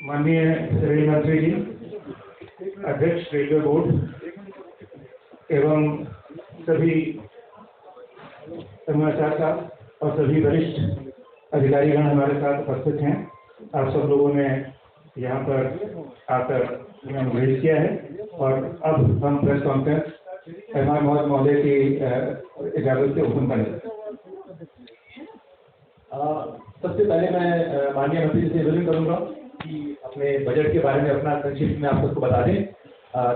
माननीय रेल मंत्री जी, अध्यक्ष रेलवे बोर्ड एवं सभी समाचार साहब और सभी वरिष्ठ अधिकारीगण हमारे साथ उपस्थित हैं। आप सब लोगों ने यहाँ पर आकर हमें अनुग्रहित किया है और अब हम press conference M R Mohammad महोदय की इजाज़त से ओपन करेंगे। सबसे पहले मैं माननीय मंत्री जी से निवेदन करूँगा कि अपने बजट के बारे में अपना संक्षिप्त में आप सबको बता दें।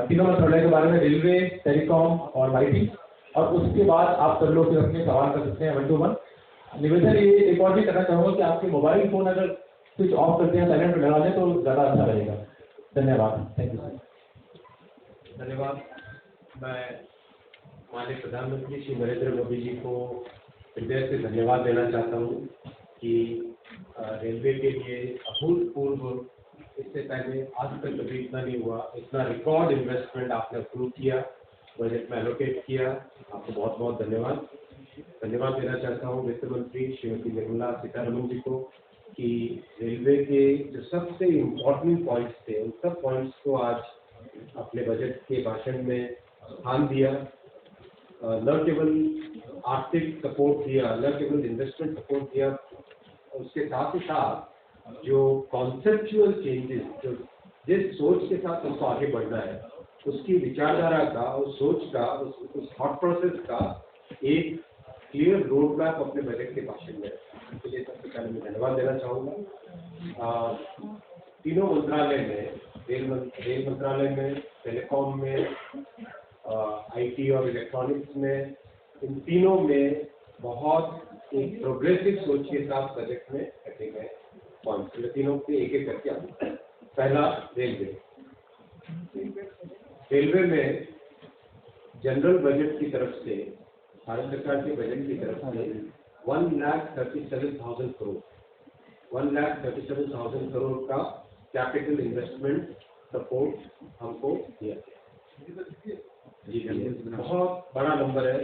तीनों मंत्रालय के बारे में, रेलवे, टेलीकॉम और माइटिंग, और उसके बाद आप सब लोग अपने सवाल कर सकते हैं 1 to 1। निवेदन ये एक और भी करना चाहूँगा कि आपके मोबाइल फ़ोन अगर स्विच ऑफ कर दें, साइलेंट पर लगा दें तो ज़्यादा अच्छा रहेगा। धन्यवाद। Thank you sir. धन्यवाद। मैं माननीय प्रधानमंत्री श्री नरेंद्र मोदी जी को हृदय से धन्यवाद देना चाहता हूँ कि रेलवे के लिए अभूतपूर्व, इससे पहले आज तक कभी इतना नहीं हुआ, इतना रिकॉर्ड इन्वेस्टमेंट आपने अप्रूव किया, बजट में एलोकेट किया। आपको बहुत बहुत धन्यवाद देना चाहता हूँ वित्त मंत्री श्रीमती निर्मला सीतारमण जी को कि रेलवे के जो सबसे इम्पोर्टेंट पॉइंट्स थे उन सब पॉइंट्स को आज अपने बजट के भाषण में स्थान दिया। न केवल आर्थिक सपोर्ट दिया, न केवल इन्वेस्टमेंट सपोर्ट दिया, उसके साथ ही साथ जो कॉन्सेप्चुअल चेंजेस, जो जिस सोच के साथ हमको आगे बढ़ना है, उसकी विचारधारा का, उस सोच का, उस थॉट प्रोसेस का एक क्लियर रोड मैप अपने बजट के भाषण में। इसके लिए सबसे पहले मैं धन्यवाद देना चाहूँगा। तीनों मंत्रालय में, रेल मंत्रालय में, टेलीकॉम में, IT और इलेक्ट्रॉनिक्स में, इन तीनों में बहुत एक प्रोग्रेसिव सोच के साथ बजट में रखे गए पॉइंट्स। तीनों पे एक एक करके आते हैं। पहला, रेलवे में जनरल बजट की तरफ से, भारत सरकार के बजट की तरफ से 1,37,000 करोड़ 1,37,000 करोड़ का कैपिटल इन्वेस्टमेंट सपोर्ट हमको दिया गया। जी, बहुत बड़ा नंबर है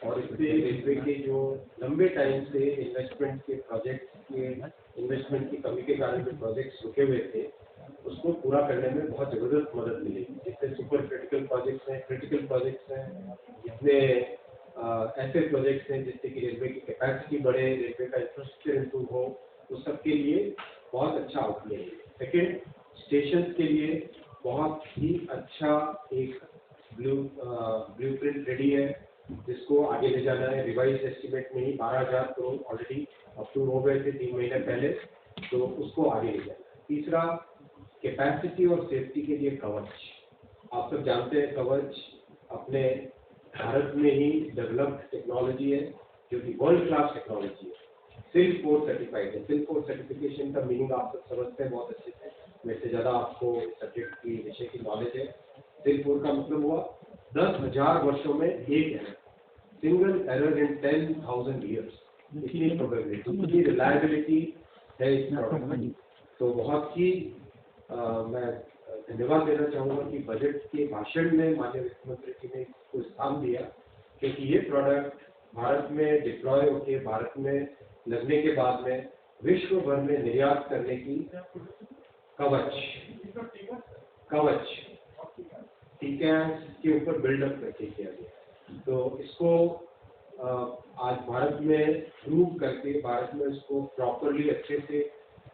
और इससे रेलवे के जो लंबे टाइम से इन्वेस्टमेंट के प्रोजेक्ट के इन्वेस्टमेंट की कमी के कारण जो प्रोजेक्ट्स रुके हुए थे उसको पूरा करने में बहुत ज़बरदस्त मदद मिलेगी। जिससे सुपर क्रिटिकल प्रोजेक्ट्स हैं, जिसमें ऐसे प्रोजेक्ट्स हैं जिससे कि रेलवे की कैपेसिटी बढ़े, रेलवे का इंफ्रास्ट्रक्चर इंप्रूव हो, तो सबके लिए बहुत अच्छा आउटले है। सेकेंड, स्टेशन के लिए बहुत ही अच्छा एक ब्लूप्रिंट रेडी है जिसको आगे ले जाना है। रिवाइज एस्टिमेट में ही 12,000 करोड़ ऑलरेडी अप्रूव हो गए थे 3 महीने पहले, तो उसको आगे ले जाना है। तीसरा, कैपेसिटी और सेफ्टी के लिए कवच। आप सब जानते हैं कवच अपने भारत में ही डेवलप्ड टेक्नोलॉजी है जो कि वर्ल्ड क्लास टेक्नोलॉजी है। सिल्क 4 सर्टिफाइड है। सिल्क 4 सर्टिफिकेशन का मीनिंग आप सब समझते हैं बहुत अच्छे से, मेरे से ज़्यादा आपको सब्जेक्ट की विषय की नॉलेज है। सिल्क 4 का मतलब हुआ 10,000 वर्षों में एक error, single error in 10,000 years. इतनी प्रोबेबिलिटी, इतनी रिलायबिलिटी है इस प्रोडक्ट में। तो बहुत ही मैं धन्यवाद देना चाहूँगा कि बजट के भाषण में माननीय वित्त मंत्री जी ने इसको स्थान दिया, क्योंकि ये प्रोडक्ट भारत में डिप्लॉय होकर, भारत में लगने के बाद में विश्व भर में निर्यात करने की कवच के ऊपर बिल्डअप करके किया गया। तो इसको आज भारत में प्रूव करके, भारत में इसको प्रॉपरली अच्छे से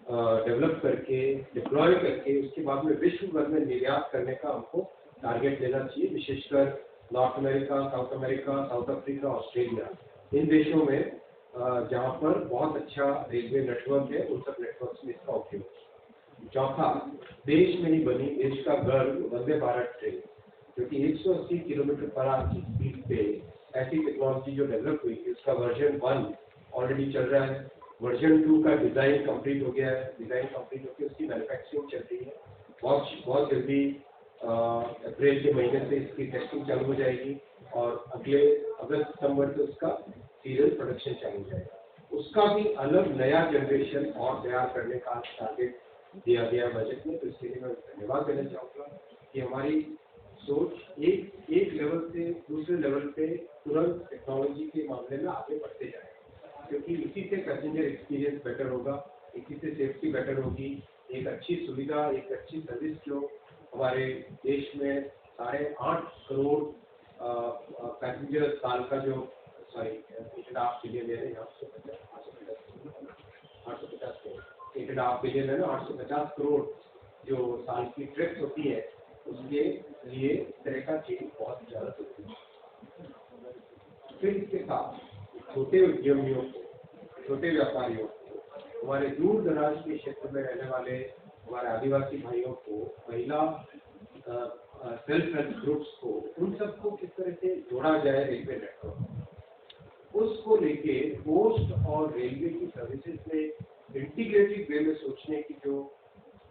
डेवलप करके, डिप्लॉय करके, उसके बाद में विश्व भर में निर्यात करने का हमको टारगेट लेना चाहिए। विशेषकर North America, South America, South Africa, Australia, इन देशों में जहाँ पर बहुत अच्छा रेलवे नेटवर्क है, उन सब नेटवर्क में इसका उपयोग। चौथा, देश में ही बनी, देश का गर्व वंदे भारत ट्रेन, जो कि 180 किलोमीटर पर आवर की स्पीड पे ऐसी टेक्नोलॉजी जो डेवलप हुई थी, उसका वर्जन 1 ऑलरेडी चल रहा है। वर्जन 2 का डिज़ाइन कंप्लीट हो गया है। डिज़ाइन कंप्लीट होकर उसकी मैन्युफैक्चरिंग चल रही है। बहुत जल्दी अप्रैल के महीने से इसकी टेस्टिंग चालू हो जाएगी और अगले अगस्त सितंबर से उसका सीरियल प्रोडक्शन चालू हो जाएगा। उसका भी अलग नया जनरेशन और तैयार करने का टारगेट दिया गया बजट में। तो इसके लिए मैं धन्यवाद देना चाहूँगा कि हमारी सोच एक लेवल से दूसरे लेवल पे तुरंत टेक्नोलॉजी के मामले में आगे बढ़ते जाए, क्योंकि इसी से पैसेंजर एक्सपीरियंस बेटर होगा, इसी से सेफ्टी बेटर होगी, एक अच्छी सुविधा, एक अच्छी सर्विस जो हमारे देश में 8.5 करोड़ पैसेंजर साल का जो 8.5 बिलियन है, 850 बिलियन है ना, 850 करोड़ जो साल की ट्रिप्स होती है, उसके लिए इस तरह का चेंज बहुत ज़्यादा जरूरी है। फिर इसके साथ छोटे उद्यमियों को, छोटे व्यापारियों को, हमारे दूर दराज के क्षेत्र में रहने वाले हमारे आदिवासी भाइयों को, महिला सेल्फ हेल्प ग्रुप्स को, उन सबको किस तरह से जोड़ा जाए रेलवे नेटवर्क, उसको लेके पोस्ट और रेलवे की सर्विसेज में इंटीग्रेटेड वे में सोचने की जो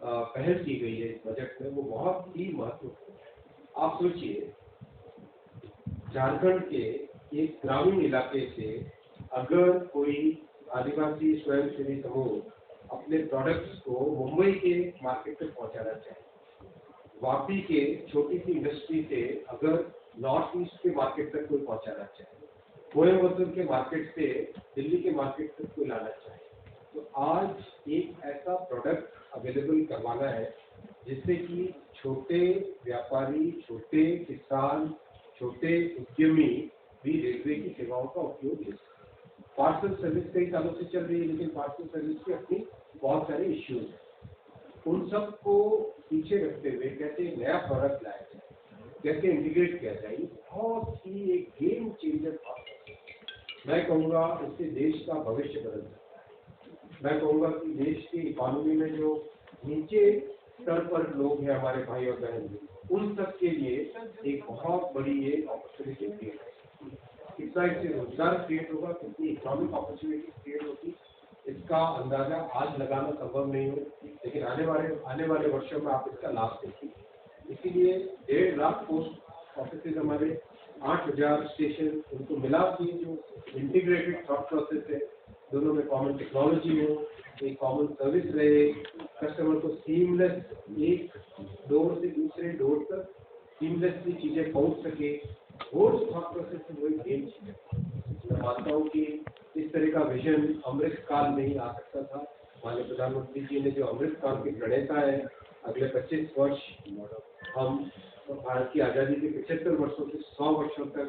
पहल की गई है इस बजट में, वो बहुत ही महत्वपूर्ण है। आप सोचिए, झारखंड के एक ग्रामीण इलाके से अगर कोई आदिवासी स्वयंसेवी समूह अपने प्रोडक्ट्स को मुंबई के मार्केट में पहुंचाना चाहे, वापी के छोटी सी इंडस्ट्री से अगर नॉर्थ ईस्ट के मार्केट तक कोई पहुंचाना चाहे, कोयम्बटूर के मार्केट से दिल्ली के मार्केट तक कोई लाना चाहे, तो आज एक ऐसा प्रोडक्ट अवेलेबल करवाना है जिससे कि छोटे व्यापारी, छोटे किसान, छोटे उद्यमी भी रेलवे की सेवाओं का उपयोग ले सकें। पार्सल सर्विस कई सालों से चल रही है, लेकिन पार्सल सर्विस की अपनी बहुत सारे इश्यूज हैं। उन सबको पीछे रखते हुए कैसे एक नया प्रोडक्ट लाया जाए, कैसे इंटीग्रेट किया जाए, बहुत ही एक गेम चेंजर बात है। मैं कहूँगा इससे देश का भविष्य बदल सकता है। मैं कहूँगा कि देश की इकोनॉमी में जो नीचे स्तर पर लोग हैं, हमारे भाई और बहन, उन सब के लिए एक बहुत बड़ी ये अपॉर्चुनिटी क्रिएट है। कितना इससे रोजगार क्रिएट होगा, कितनी इकोनॉमिक अपॉर्चुनिटी क्रिएट होगी, इसका अंदाजा आज लगाना संभव नहीं हो, लेकिन आने वाले वर्षों में आप इसका लाभ देखेंगे। इसीलिए 1.5 लाख पोस्ट ऑफिस हमारे, 8,000 स्टेशन, उनको मिला के जो इंटीग्रेटेड थॉट प्रोसेस है, दोनों में कॉमन टेक्नोलॉजी हो, एक कॉमन सर्विस रहे, कस्टमर को सीमलेस एक डोर से दूसरे डोर तक सीमलेसली चीजें पहुंच सके, वो थॉट प्रोसेस है, वो एक गेम चेंजर। मैं मानता हूँ कि इस तरह का विजन अमृत काल में ही आ सकता था। माननीय प्रधानमंत्री जी ने जो अमृत काल की प्रणेता है, अगले 25 वर्ष हम भारत की आज़ादी के 75 वर्षों से 100 वर्षों तक,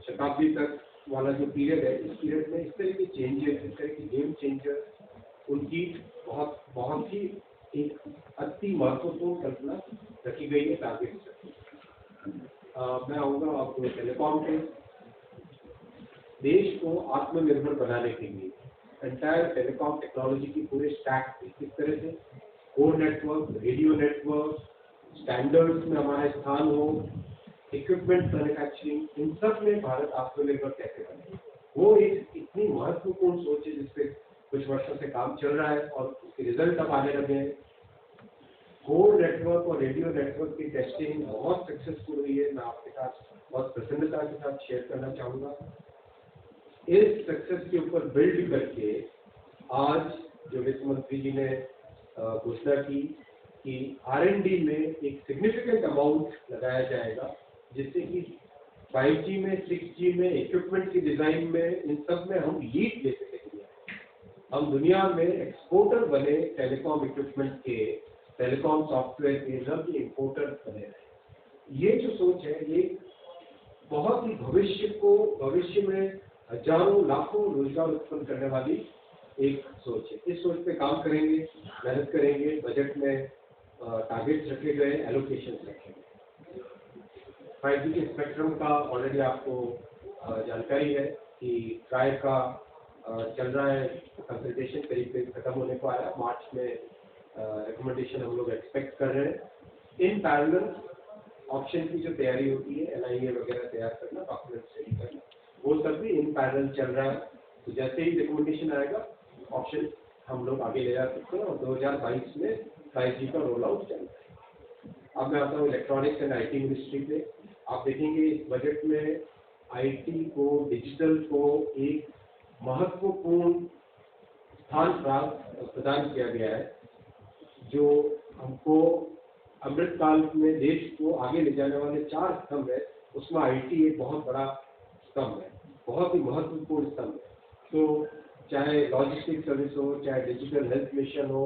शताब्दी तक वाला जो पीरियड है, इस पीरियड में इस तरह के चेंजेस, इस तरह की गेम चेंजर, उनकी बहुत ही एक अति महत्वपूर्ण कल्पना रखी गई है टारगेट से। मैं आऊँगा आपको टेलीकॉम के देश को आत्मनिर्भर बनाने के लिए एंटायर टेलीकॉम टेक्नोलॉजी की पूरे स्टैक पे किस तरह से core network, radio network, standards में हमारा स्थान हो, इक्विपमेंट मैन्युफैक्चरिंग, इन सब में भारत आत्मनिर्भर कैसे बने, वो एक इतनी महत्वपूर्ण सोच है जिसपे कुछ वर्षों से काम चल रहा है और उसके रिजल्ट अब आने लगे हैं। कोर नेटवर्क और रेडियो नेटवर्क की टेस्टिंग बहुत सक्सेसफुल हुई है। मैं आपके साथ बहुत प्रसन्नता के साथ शेयर करना चाहूँगा। इस सक्सेस के ऊपर बिल्ड करके आज जो वित्त मंत्री जी ने घोषणा की कि R&D में एक सिग्निफिकेंट अमाउंट लगाया जाएगा, जिससे कि 5G में, 6G में, इक्विपमेंट की डिजाइन में, इन सब में हम लीड ले सकेंगे। हम दुनिया में एक्सपोर्टर बने टेलीकॉम इक्विपमेंट के, टेलीकॉम सॉफ्टवेयर के, सब इंपोर्टर बने रहे। ये जो सोच है, ये बहुत ही भविष्य में हजारों लाखों रोजगार उत्पन्न करने वाली एक सोच है। इस सोच पे काम करेंगे, मेहनत करेंगे, बजट में टारगेट्स रखे गए, एलोकेशन रखे गए। 5G के स्पेक्ट्रम का ऑलरेडी आपको जानकारी है कि ट्राई का चल रहा है, कंसल्टेशन करीब खत्म होने को आया। मार्च में रिकमेंडेशन हम लोग एक्सपेक्ट कर रहे हैं। इन पैरेलल ऑप्शन की जो तैयारी होती है, NIA वगैरह तैयार करना, डॉक्यूमेंट रेडी करना, वो सब भी इन पैरेलल चल रहा है। तो जैसे ही रिकमेंडेशन आएगा, ऑप्शन हम लोग आगे ले जा सकते हैं और 2022 में 5G का रोल आउट चल रहा है। अब मैं आता हूँ इलेक्ट्रॉनिक्स एंड IT मिनिस्ट्री पे। आप देखेंगे इस बजट में IT को, डिजिटल को एक महत्वपूर्ण स्थान प्रदान किया गया है, जो हमको अमृत काल में देश को आगे ले जाने वाले 4 स्तंभ है, उसमें IT एक बहुत बड़ा स्तंभ है, बहुत ही महत्वपूर्ण स्तंभ है। तो चाहे लॉजिस्टिक सर्विस हो, चाहे डिजिटल हेल्थ मिशन हो,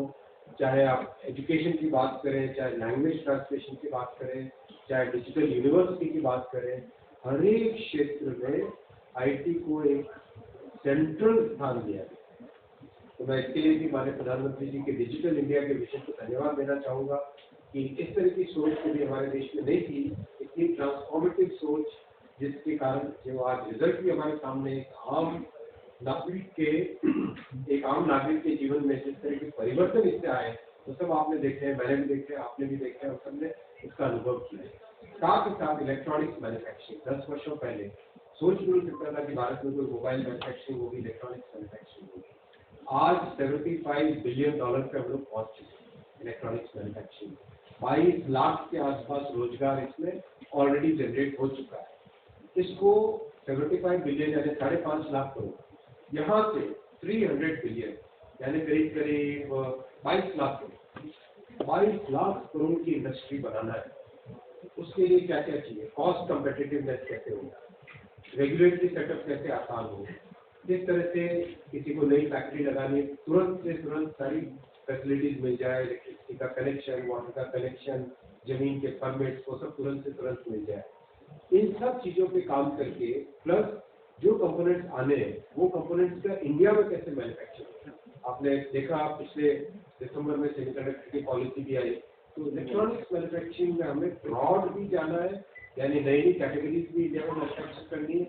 चाहे आप एजुकेशन की बात करें, चाहे लैंग्वेज ट्रांसलेशन की बात करें, चाहे डिजिटल यूनिवर्सिटी की बात करें, हर एक क्षेत्र में आईटी को एक सेंट्रल स्थान दिया गया। तो मैं इसके लिए भी माननीय प्रधानमंत्री जी के डिजिटल इंडिया के विषय को धन्यवाद देना चाहूँगा कि इस तरह की सोच कभी हमारे देश में नहीं थी, इतनी ट्रांसफॉर्मेटिव सोच, जिसके कारण जो आज रिजल्ट भी हमारे सामने एक आम नागरिक के जीवन में जिस तरह के परिवर्तन इससे आए, तो सब आपने देखे हैं, मैंने भी देखे, आपने भी देखे, और सबने इसका अनुभव किया है। साथ ही साथ इलेक्ट्रॉनिक्स मैन्युफैक्चरिंग 10 वर्षों पहले सोच भी नहीं सकता था कि भारत में कोई मोबाइल मैन्युफैक्चरिंग होगी, इलेक्ट्रॉनिक्स मैन्युफैक्चरिंग होगी। आज $75 बिलियन पे हम लोग पहुंच चुके हैं इलेक्ट्रॉनिक्स मैन्युफैक्चरिंग। 22 लाख के आसपास रोजगार इसमें ऑलरेडी जनरेट हो चुका है। इसको 75 बिलियन यानी 5.5 लाख करोड़, यहाँ से 300 बिलियन यानी करीब करीब 22 लाख करोड़, 22 लाख करोड़ की इंडस्ट्री बनाना है। उसके लिए क्या क्या चाहिए? कॉस्ट कम्पिटिटिवनेस कैसे होगा, रेगुलेटरी सेटअप कैसे आसान हो, किस तरह से किसी को नई फैक्ट्री लगानी तुरंत से तुरंत सारी फैसिलिटीज मिल जाए, इलेक्ट्रिसिटी का कनेक्शन, वाटर का कनेक्शन, जमीन के परमिट्स, वो सब तुरंत से तुरंत मिल जाए। इन सब चीज़ों पे काम करके प्लस जो कंपोनेंट्स आने हैं वो कंपोनेंट्स का इंडिया में कैसे मैन्युफैक्चर। आपने देखा पिछले दिसंबर में सेमीकंडक्टर की पॉलिसी भी आई, तो इलेक्ट्रॉनिक्स मैन्युफैक्चरिंग में हमें ब्रॉड भी जाना है, यानी नई नई कैटेगरीज भी इंडिया में मैन्युफैक्चर करनी है,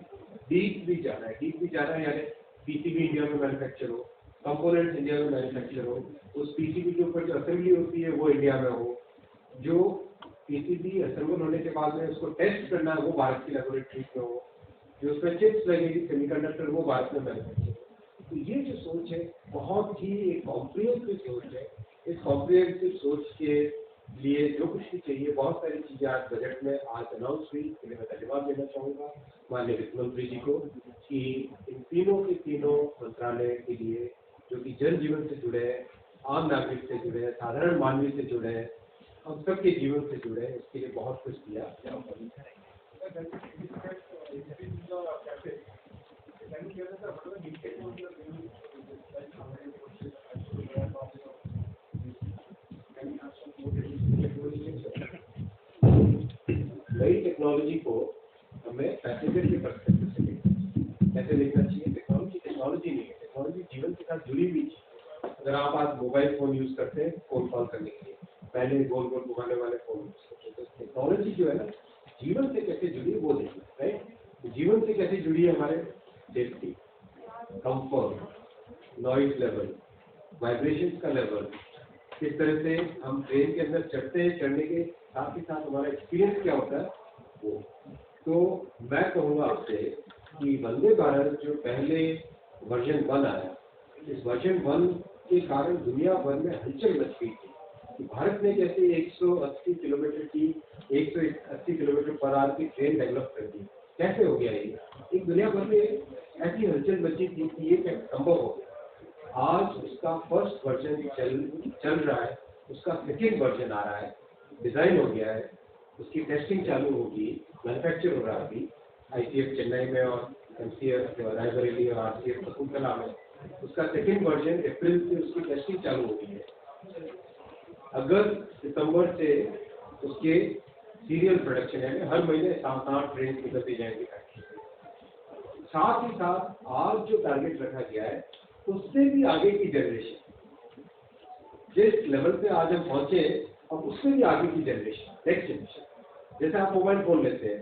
डीप भी जाना है, यानी पीसीबी इंडिया में मैन्युफैक्चर हो, कंपोनेंट्स इंडिया में मैन्युफैक्चर हो, उस पीसीबी के ऊपर जो असेंबली होती है वो इंडिया में हो, जो पीसीबी असेंबल होने के बाद में उसको टेस्ट करना है वो भारत की लेबोरेटरी में हो, जो उसमें चिप्स लगेगी सेमीकंडक्टर वो भारत में मैन्युफैक्चर। तो ये जो सोच है बहुत ही एक कॉम्प्रिहेंसिव सोच है। इस कॉम्प्रिहेंसिव सोच के लिए जो कुछ भी चाहिए, बहुत सारी चीज़ें आज बजट में आज अनाउंस हुई, इसके लिए मैं धन्यवाद देना चाहूँगा माननीय वित्त मंत्री जी को कि इन तीनों के तीनों मंत्रालय के लिए जो कि जन जीवन से जुड़े हैं, आम नागरिक से जुड़े हैं, साधारण मानवी से जुड़े हैं, हम सबके जीवन से जुड़े हैं, इसके लिए बहुत कुछ किया। नई टेक्नोलॉजी को हमें पैसेंजर के पर्सपेक्टिव से कैसे देखना चाहिए। टेक्नोलॉजी नहीं है, टेक्नोलॉजी जीवन के साथ जुड़ी हुई चीज। अगर आप आज मोबाइल फोन यूज करते हैं फोन कॉल करने के लिए, पहले गोल गोल घुमाने वाले फोन यूज करते हैं, तो टेक्नोलॉजी जो है ना जीवन से कैसे जुड़ी है वो देखिए, राइट। जीवन से कैसे जुड़ी है हमारे safety, comfort, noise level, vibrations का लेवल, किस तरह से हम ट्रेन के अंदर चढ़ते हैं, चढ़ने के साथ ही साथ हमारा एक्सपीरियंस क्या होता है वो। तो मैं कहूँगा आपसे कि वंदे भारत जो पहले वर्जन 1 आया, इस वर्जन 1 के कारण दुनिया भर में हलचल मच गई थी कि भारत ने जैसे 180 किलोमीटर पर आवर की ट्रेन डेवलप कर दी। कैसे हो गया ये? एक दुनिया भर में ऐसी हलचल मची थी कि ये संभव हो गया। आज उसका फर्स्ट वर्जन चल रहा है, उसका सेकेंड वर्जन आ रहा है, डिजाइन हो गया है, उसकी टेस्टिंग चालू होगी, मैन्युफैक्चर हो रहा है अभी आईसीएफ चेन्नई में और एमसीएफ रायबरेली और आरसीएफ शकुंतला में। उसका सेकेंड वर्जन अप्रैल से उसकी टेस्टिंग चालू हो गई है। अगस्त सितंबर से उसके सीरियल प्रोडक्शन है, हर महीने 7-8 ट्रेन निकलती जाएंगी। साथ ही साथ आज जो टारगेट रखा गया है उससे भी आगे की जनरेशन, जिस लेवल पे आज हम पहुंचे अब उससे भी आगे की जनरेशन, नेक्स्ट जनरेशन। जैसे आप मोबाइल फोन लेते हैं,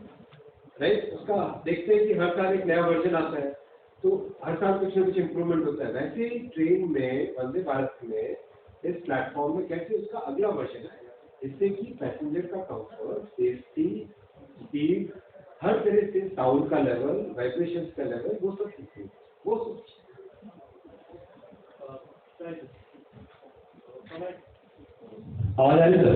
राइट, उसका देखते हैं कि हर साल एक नया वर्जन आता है, तो हर साल कुछ ना कुछ इम्प्रूवमेंट होता है। वैसे ही ट्रेन में, वंदे भारत में, इस प्लेटफॉर्म में कैसे उसका अगला वर्जन आएगा, जिससे कि पैसेंजर का कंफर्ट, सेफ्टी, स्पीड, हर तरह से साउंड का लेवल, वाइब्रेशंस का लेवल, वो सब सीखिए, वो सोच। आवाज आ रही सर?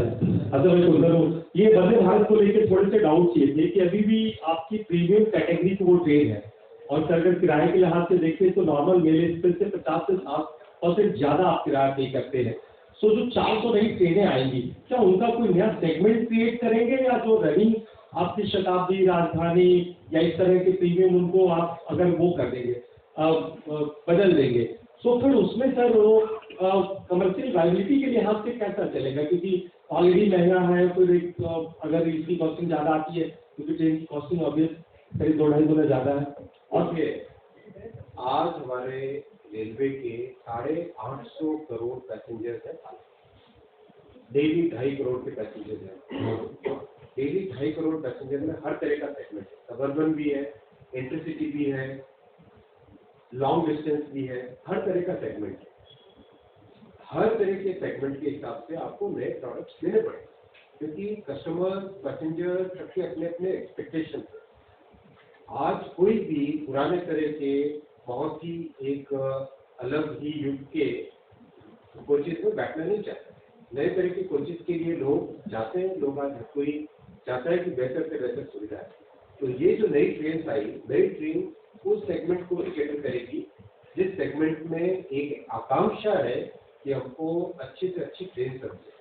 अच्छा मैं सुंदर हूँ। ये वंदे भारत को लेकर थोड़े से डाउट चाहिए थे कि अभी भी आपकी प्रीमियम कैटेगरी की वो ट्रेन है, और सर अगर किराए के लिहाज से देखें तो नॉर्मल मेल एक्सप्रेस से 50 से 60% ज्यादा आप किराया पे करते हैं। सो जो 400 नई ट्रेनें आएंगी, क्या उनका कोई नया सेगमेंट क्रिएट करेंगे, या जो रनिंग आपकी शताब्दी, राजधानी या इस तरह के प्रीमियम उनको आप अगर वो कर देंगे, बदल देंगे, सो फिर उसमें सर वो कमर्शियल वायबिलिटी के लिहाज से कैसा चलेगा, क्योंकि ऑलरेडी महंगा है, फिर एक अगर इसकी कॉस्टिंग ज़्यादा आती है क्योंकि ट्रेन की कॉस्टिंग ऑब्वियस करीब 2-2.5 गुना ज़्यादा है। और आज हमारे रेलवे के 850 करोड़ पैसेंजर्स हैं, डेली 2.5 करोड़ के पैसेंजर्स हैं। डेली 2.5 करोड़ पैसेंजर में हर तरह का सेगमेंट है, सबर्बन भी है, इंटरसिटी भी है, लॉन्ग डिस्टेंस भी है, हर तरह का सेगमेंट है। हर तरह के सेगमेंट के हिसाब से आपको नए प्रोडक्ट्स लेने पड़ेंगे, क्योंकि कस्टमर पैसेंजर सबके अपने अपने एक्सपेक्टेशन है। आज कोई भी पुराने तरह के बहुत ही एक अलग ही युग के कोचेज में बैठना नहीं चाहता। नए तरह के कोचेज के लिए लोग जाते हैं, लोग आज हर कोई चाहता है कि बेहतर से बेहतर सुविधा है। तो ये जो नई ट्रेन आई, नई ट्रेन उस सेगमेंट को भी कैटर करेगी जिस सेगमेंट में एक आकांक्षा है कि हमको अच्छी से अच्छी ट्रेन सर्विस।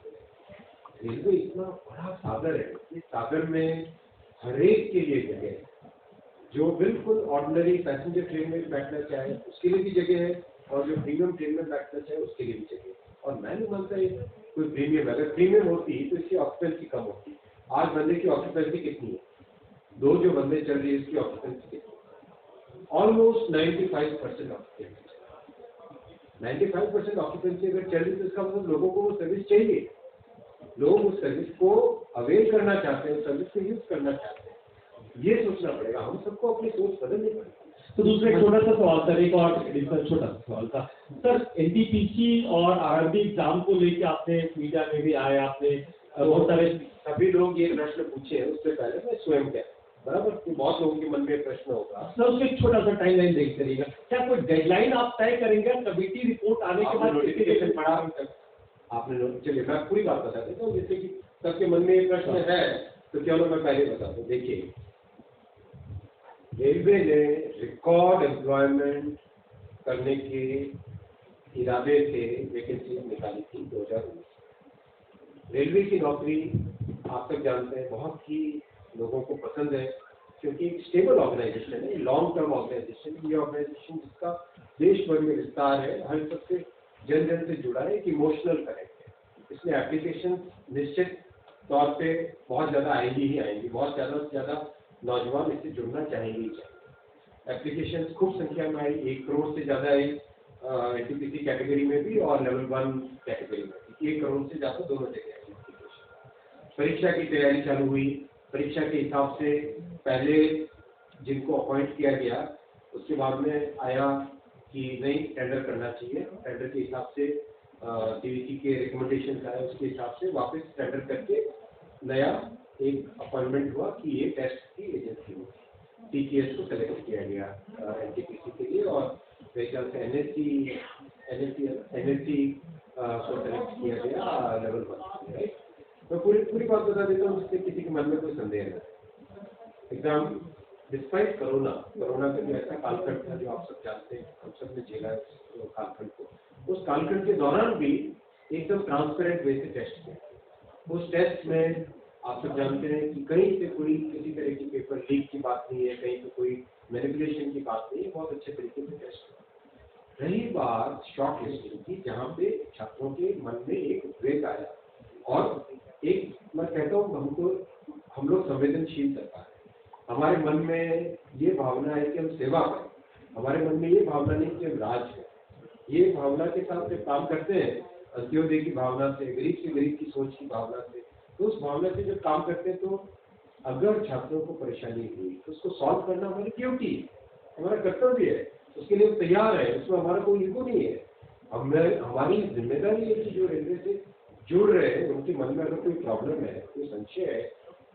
रेलवे इतना बड़ा सागर है, इस सागर में हर एक के लिए जगह है। जो बिल्कुल ऑर्डिनरी पैसेंजर ट्रेन में बैठना चाहे उसके लिए भी जगह है, और जो प्रीमियम ट्रेन में बैठना चाहे उसके लिए भी जगह है। और मैं नहीं मानता है कोई प्रीमियम, अगर प्रीमियम होती तो इसकी ऑक्यूपेंसी कम होती। आज बंदे की ऑक्यूपेंसी कितनी है? 2 जो बंदे चल रही है इसकी ऑक्यूपेंसी कितनी है? Almost 95% occupancy. 95% ऑक्यूपेंसी अगर चल रही तो इसका मतलब लोगों को वो सर्विस चाहिए, लोग उस सर्विस को अवेल करना चाहते हैं, सर्विस को यूज करना चाहते हैं। ये सोचना पड़ेगा, हम सबको अपनी सोच बदलनी पड़ेगी। तो दूसरा एक छोटा सा सवाल सर, एक और छोटा सा सवाल था सर, एनटीपीसी और आरआरबी एग्जाम को लेके आपने मीडिया में भी आए, आपने बहुत सारे सभी लोग ये प्रश्न पूछे हैं, उससे पहले मैं स्वयं क्या बराबर कि बहुत लोगों के मन में प्रश्न होगा सर, उसको एक छोटा सा टाइमलाइन देख करिएगा। क्या कोई डेडलाइन आप तय करेंगे कमेटी रिपोर्ट आने के बाद? नोटिफिकेशन पढ़ा आपने? चलिए मैं पूरी बात बता देता हूँ, जैसे कि सबके मन में ये प्रश्न है तो चलो मैं पहले बताता हूँ। देखिए, रेलवे ने रिकॉर्ड एम्प्लॉयमेंट करने के इरादे से वैकेंसी निकाली थी 2019। रेलवे की नौकरी आप तक जानते हैं बहुत ही लोगों को पसंद है, क्योंकि एक स्टेबल ऑर्गेनाइजेशन है, लॉन्ग टर्म ऑर्गेनाइजेशन। ये ऑर्गेनाइजेशन जिसका देश भर में विस्तार है, हर सबसे जन जन से जुड़ा है, एक इमोशनल कनेक्ट है। इसमें एप्लीकेशन निश्चित तौर पे बहुत ज़्यादा आएंगी ही आएंगी, बहुत ज़्यादा से ज़्यादा नौजवान इससे जुड़ना चाहेंगे ही चाहेंगे। एप्लीकेशन खूब संख्या में आई, 1 करोड़ से ज़्यादा आई एनटीपीसी कैटेगरी में भी और लेवल 1 कैटेगरी में भी 1 करोड़ से ज़्यादा दोनों जगह एप्लीकेशन। परीक्षा की तैयारी चालू हुई। परीक्षा के हिसाब से पहले जिनको अपॉइंट किया गया, उसके बाद में आया कि नहीं टेंडर करना चाहिए। टेंडर के हिसाब से सीवीसी के रिकमेंडेशन आए, उसके हिसाब से वापस टेंडर करके नया एक अपॉइंटमेंट हुआ कि ये टेस्ट की एजेंसी होगी। टीटीएस को सेलेक्ट किया गया एनटीपीसी के लिए, और मेरे ख्याल से एनएससी को सेलेक्ट किया गया लेवल 1। मैं पूरी बात बता देता हूँ जिससे किसी के मन में कोई संदेह न है। एग्जाम डिस्पाइट कोरोना का जो ऐसा कालखंड था जो आप सब जानते हैं, हम सब ने झेला उस कालखंड को। उस कालखंड के दौरान भी एकदम ट्रांसपेरेंट वे से टेस्ट किया। उस टेस्ट में आप सब जानते हैं कि कहीं से कोई किसी तरह की पेपर लीक की बात नहीं है, कहीं से कोई मैनिपुलेशन की बात नहीं है, बहुत अच्छे तरीके से टेस्ट हुआ। रही बात शॉर्ट लिस्टिंग की, जहाँ पे छात्रों के मन में एक उद्वेग आया, और एक मैं कहता हूँ हम लोग संवेदनशील सरकार है। हमारे मन में ये भावना है कि हम सेवा करें, हमारे मन में ये भावना नहीं कि हम राज करें। ये भावना के साथ जब काम करते हैं, अंत्योदय की भावना से, गरीब से गरीब की सोच की भावना से, तो उस भावना से जब काम करते हैं, तो अगर छात्रों को परेशानी हुई तो उसको सॉल्व करना हमारी ड्यूटी है, हमारा कर्तव्य है, उसके लिए हम तैयार है, उसमें हमारा कोई ईगो नहीं है। हमारी जिम्मेदारी है कि जो रेलवे से जुड़ रहे हैं उनके मन में अगर कोई प्रॉब्लम है, कोई संशय है,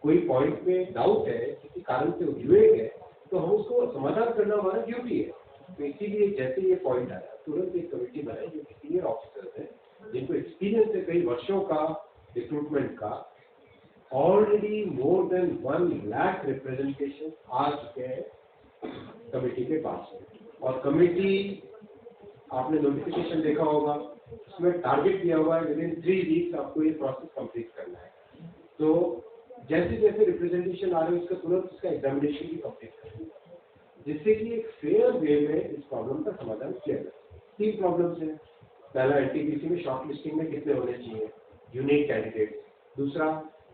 कोई पॉइंट पे डाउट है, किसी कारण से उद्वेग है, तो हम उसको समाधान करना हमारा ड्यूटी है। तो इसीलिए जैसे ये पॉइंट आया, तुरंत एक कमेटी बनाई जो कि सीनियर ऑफिसर्स हैं, जिनको एक्सपीरियंस है कई वर्षों का रिक्रूटमेंट का। Already more than 1 lakh representation आ चुके हैं कमेटी के पास, और कमेटी आपने नोटिफिकेशन देखा होगा, उसमें टारगेट दिया हुआ है विदिन 3 वीक्स आपको ये प्रोसेस कंप्लीट करना है। तो जैसे जैसे रिप्रेजेंटेशन आ रहे हैं उसका तुरंत उसका एग्जामिनेशन भी कंप्लीट करना है, जिससे कि एक फेयर वे में इस प्रॉब्लम का समाधान किया जाए। 3 प्रॉब्लम्स हैं। पहला एनटीपीसी में शॉर्ट लिस्टिंग में कितने होने चाहिए यूनिक कैंडिडेट, दूसरा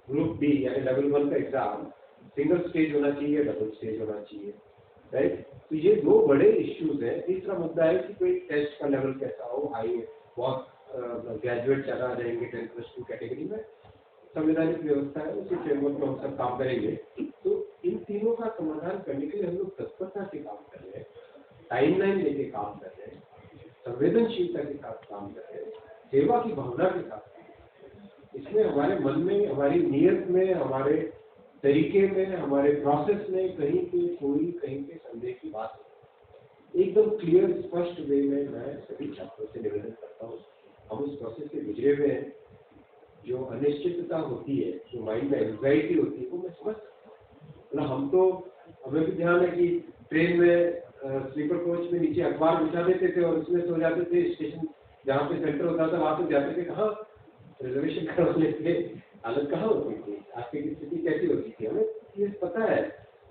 ग्रुप बी यानी लेवल 1 का एग्जाम सिंगल स्टेज होना चाहिए, डबल स्टेज होना चाहिए, राइट। तो ये दो बड़े इश्यूज हैं। तीसरा मुद्दा है कि कोई टेस्ट का लेवल कैसा हो, हाई बहुत ग्रेजुएट ज़्यादा आ जाएंगे 10+2 कैटेगरी में, संवैधानिक व्यवस्था है उसी फ्रेमवर्क में हम सब काम करेंगे। तो इन तीनों का समाधान करने के लिए हम लोग तत्परता से काम कर रहे हैं, टाइमलाइन लेके काम कर रहे हैं, संवेदनशीलता के साथ काम कर रहे हैं, सेवा की भावना के साथ। इसमें हमारे मन में, हमारी नीयत में, हमारे तरीके में, हमारे प्रोसेस में कहीं पे संदेह की बात है। एकदम क्लियर स्पष्ट वे में मैं सभी छात्रों से निवेदन करता हूँ, हम उस प्रोसेस से गुजरे हुए हैं। जो अनिश्चितता होती है, जो माइंड में एंग्जाइटी होती है, वो मैं समझ सकता हूँ। मतलब हमें भी ध्यान है कि ट्रेन में स्लीपर कोच में नीचे अखबार बिछा देते थे और उसमें सो जाते थे। स्टेशन जहाँ पे सेंटर होता था वहाँ पे जाते थे, कहाँ रिजर्वेशन करवाने के हालत कहाँ होती थी, आपकी स्थिति कैसी होती थी, हमें ये पता है।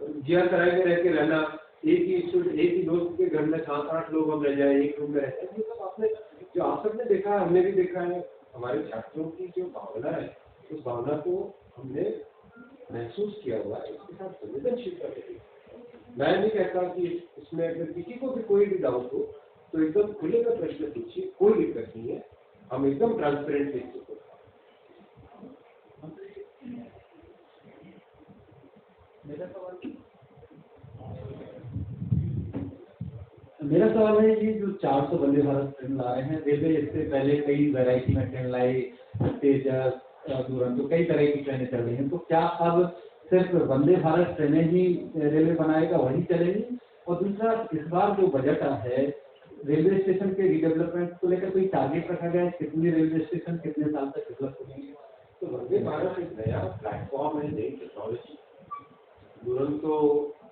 जीआर कराए में रह के रहना, एक ही दोस्त के घर में 7-8 लोग हम रह जाए, एक रूम में रहते हैं, ये सब आपने जो आप सबने देखा है, हमने भी देखा है। हमारे छात्रों की जो भावना है, उस भावना को हमने महसूस किया हुआ है, इसके साथ संवेदनशीलता करें। मैं नहीं कहता कि इसमें अगर किसी को भी कोई भी डाउट हो तो एकदम खुले का प्रश्न पूछिए, कोई दिक्कत नहीं है, हम एकदम ट्रांसपेरेंट तरीके से। मेरा सवाल है कि जो 400 वंदे भारत ट्रेन ला रहे हैं, रेलवे इससे पहले कई वैरायटी में ट्रेन लाई, तेजस, दुरंतो, कई तरह की ट्रेनें चल रही हैं। तो क्या अब सिर्फ वंदे भारत ट्रेनें ही रेलवे बनाएगा, वही चलेगी? और दूसरा, इस बार जो बजट है रेलवे स्टेशन के रिडेवलपमेंट को लेकर कोई टारगेट रखा गया है? कितने रेलवे स्टेशन कितने साल तक डेवलप होंगे? तो वंदे भारत एक नया प्लेटफॉर्म है, नई टेक्नोलॉजी। दुरंतो,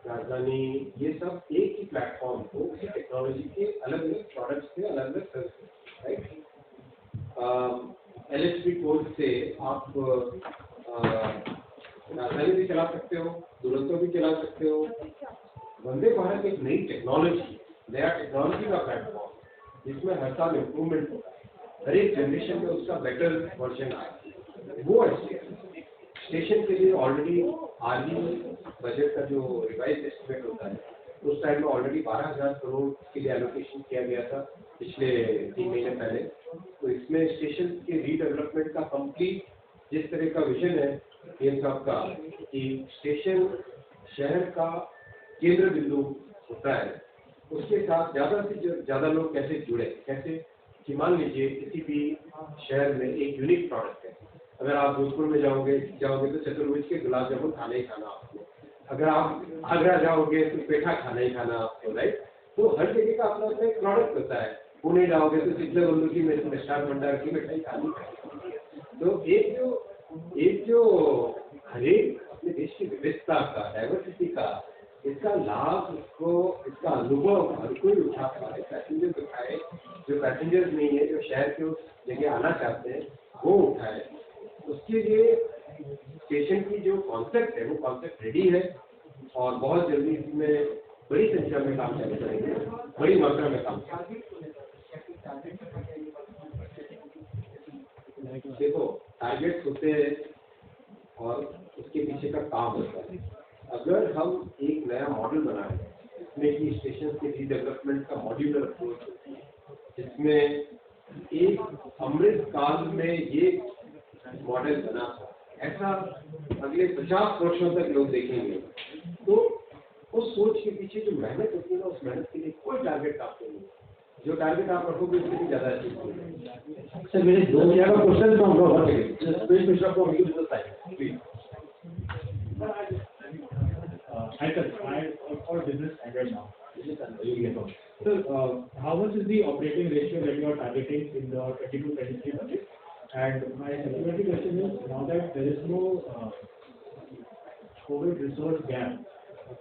राजधानी, ये सब एक ही प्लेटफॉर्म को उसी टेक्नोलॉजी के अलग अलग प्रोडक्ट्स के अलग अलग सर्विस, राइट। LHB कोड से आप राजधानी भी चला सकते हो, दुरंतो भी चला सकते हो। वंदे भारत एक नई टेक्नोलॉजी, नया टेक्नोलॉजी का प्लेटफॉर्म, जिसमें हर साल इम्प्रूवमेंट होता है, हर एक जनरेशन में उसका बेटर वर्जन आए, वो ऐसे स्टेशन के लिए ऑलरेडी आर्मी बजट का जो रिवाइज एस्टिमेट होता है, उस टाइम में ऑलरेडी 12,000 करोड़ के लिए एलोकेशन किया गया था पिछले 3 महीने पहले। तो इसमें स्टेशन के रीडेवलपमेंट का कंप्लीट जिस तरह का विजन है ये सब का, कि स्टेशन शहर का केंद्र बिंदु होता है, उसके साथ ज़्यादा से ज़्यादा लोग कैसे जुड़े, कैसे कि मान लीजिए किसी भी शहर में एक यूनिक प्रोडक्ट है। अगर आप जोधपुर में जाओगे तो चतुर्भुज के गुलाब जामुन खाना ही खाना आपको, अगर आप आगरा जाओगे तो पेठा खाना ही खाना आपको, राइट। तो हर जगह का अपना अपना एक प्रोडक्ट होता है। पुणे जाओगे तो शीतला बंधु की मिष्ठान भंडार की मिठाई खानी खानी। तो एक जो हर एक अपने देश की विविधता का, डाइवर्सिटी का, इसका लाभ, इसका अनुभव हर कोई उठा पाए, पैसेंजर उठाए, जो पैसेंजर्स नहीं है, जो शहर के उस जगह आना चाहते हैं वो उठाए। उसके लिए स्टेशन की जो कॉन्सेप्ट है वो कॉन्सेप्ट रेडी है और बहुत जल्दी इसमें बड़ी संख्या में काम चालू करेंगे, बड़ी मात्रा में काम करेंगे। देखो, टारगेट्स होते हैं और उसके पीछे का काम होता है। अगर हम एक नया मॉडल बना रहे हैं जिसमें कि स्टेशन के रीडेवलपमेंट का मॉड्यूलर अप्रोच होती है, जिसमें एक अमृत काल में ये मॉडल बना था, ऐसा अगले 50 वर्षों तक लोग देखेंगे। तो उस सोच के पीछे जो मेहनत होती है ना, उस मेहनत के लिए कोई टारगेट आपको नहीं, जो टारगेट आप रखोगे उससे भी ज़्यादा अचीव होगा। सर, मेरे दो question for business standard now. So, how much is the operating ratio that you are targeting in the 22-23 budget? And my supplementary question is, now that there is no COVID resource gap,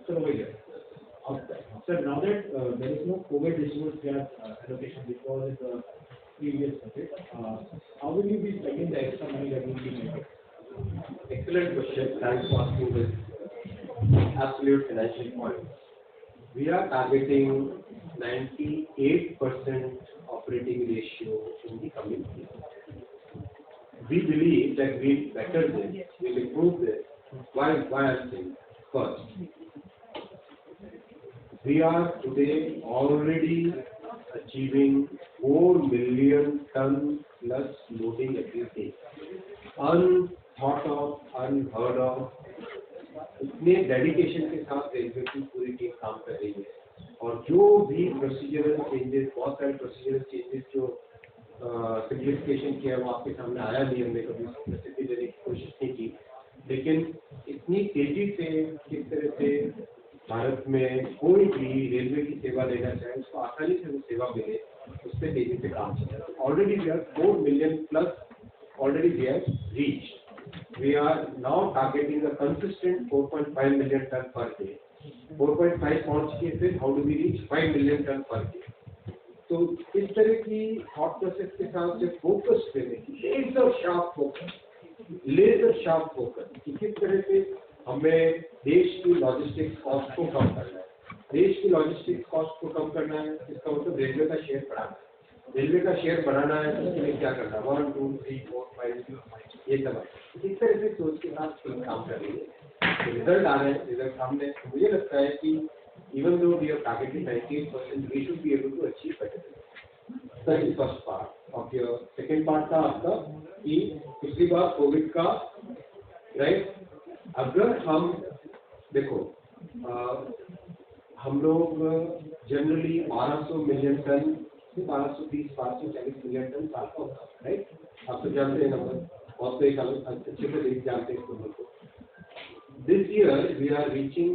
sir, over here. Sir, now that there is no COVID resource gap allocation which was in the previous budget, how will you be spending the extra money that will be needed? Excellent question. Thanks for asking this absolute financial point. We are targeting 98% of operating ratio in the coming years. We believe that we'll better this, we'll improve this. Why I'm saying? First, we are today already achieving 4 million ton plus loading every day. Unthought of, unheard of. इतने dedication के साथ railway की पूरी team काम कर रही है और जो भी प्रोसीजरल चेंजेस, बहुत सारे प्रोसीजरल चेंजेस जो सिम्प्लिफिकेशन किया वो आपके सामने आया नहीं, हमने कभी प्रसिद्धि देने की कोशिश नहीं की, लेकिन इतनी तेजी से किस तरह से भारत में कोई भी रेलवे की सेवा लेना चाहे उसको आसानी से वो सेवा मिले, उस पर तेजी से काम चल रहा है. Already we are 4 million plus already we have reached. We are now targeting a consistent 4.5 million ton per day. 4.5 पहुंच के फिर how do we reach 5 million ton per day? तो इस तरह की थॉट प्रोसेस के साथ जो फोकस देने की लेजर शार्प फोकस कि किस तरह से हमें देश की लॉजिस्टिक्स कॉस्ट को कम करना है. देश की लॉजिस्टिक्स कॉस्ट को कम करना है, इसका मतलब रेलवे का शेयर बढ़ाना है. रेलवे का शेयर बढ़ाना है तो उसके लिए क्या करना है? 1, 2, 3, 4, 5 ये सब इस तरह से सोच के साथ काम कर रही है. रिजल्ट आ रहे हैं, रिजल्ट सामने. मुझे लगता है कि even though we are targeting 98%, we should be able to achieve better. That is first part of your. Second part था आपका कि पिछली बार कोविड का, राइट? अगर हम देखो हम लोग जनरली 1200 मिलियन टन से 1230-1240 मिलियन टन साल का होता है, राइट? आप तो जानते हैं नंबर, बहुत सही अच्छे से जानते हैं इस नंबर को. This year we are reaching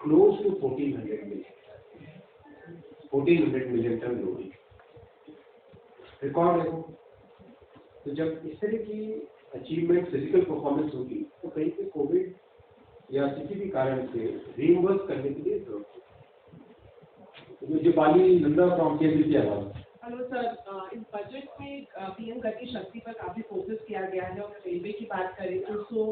close to 1400 million ton loading. Record है. तो जब इस तरह की अचीवमेंट फिजिकल परफॉर्मेंस होगी तो कहीं पे कोविड या किसी भी कारण से रीइंबर्स करने के लिए जरूरत है. जो बाली नंदा फ्रॉम केबीसी आवाज. हेलो सर, इस बजट में पीएम गति शक्ति पर काफी फोकस किया गया है और रेलवे की बात करें तो 100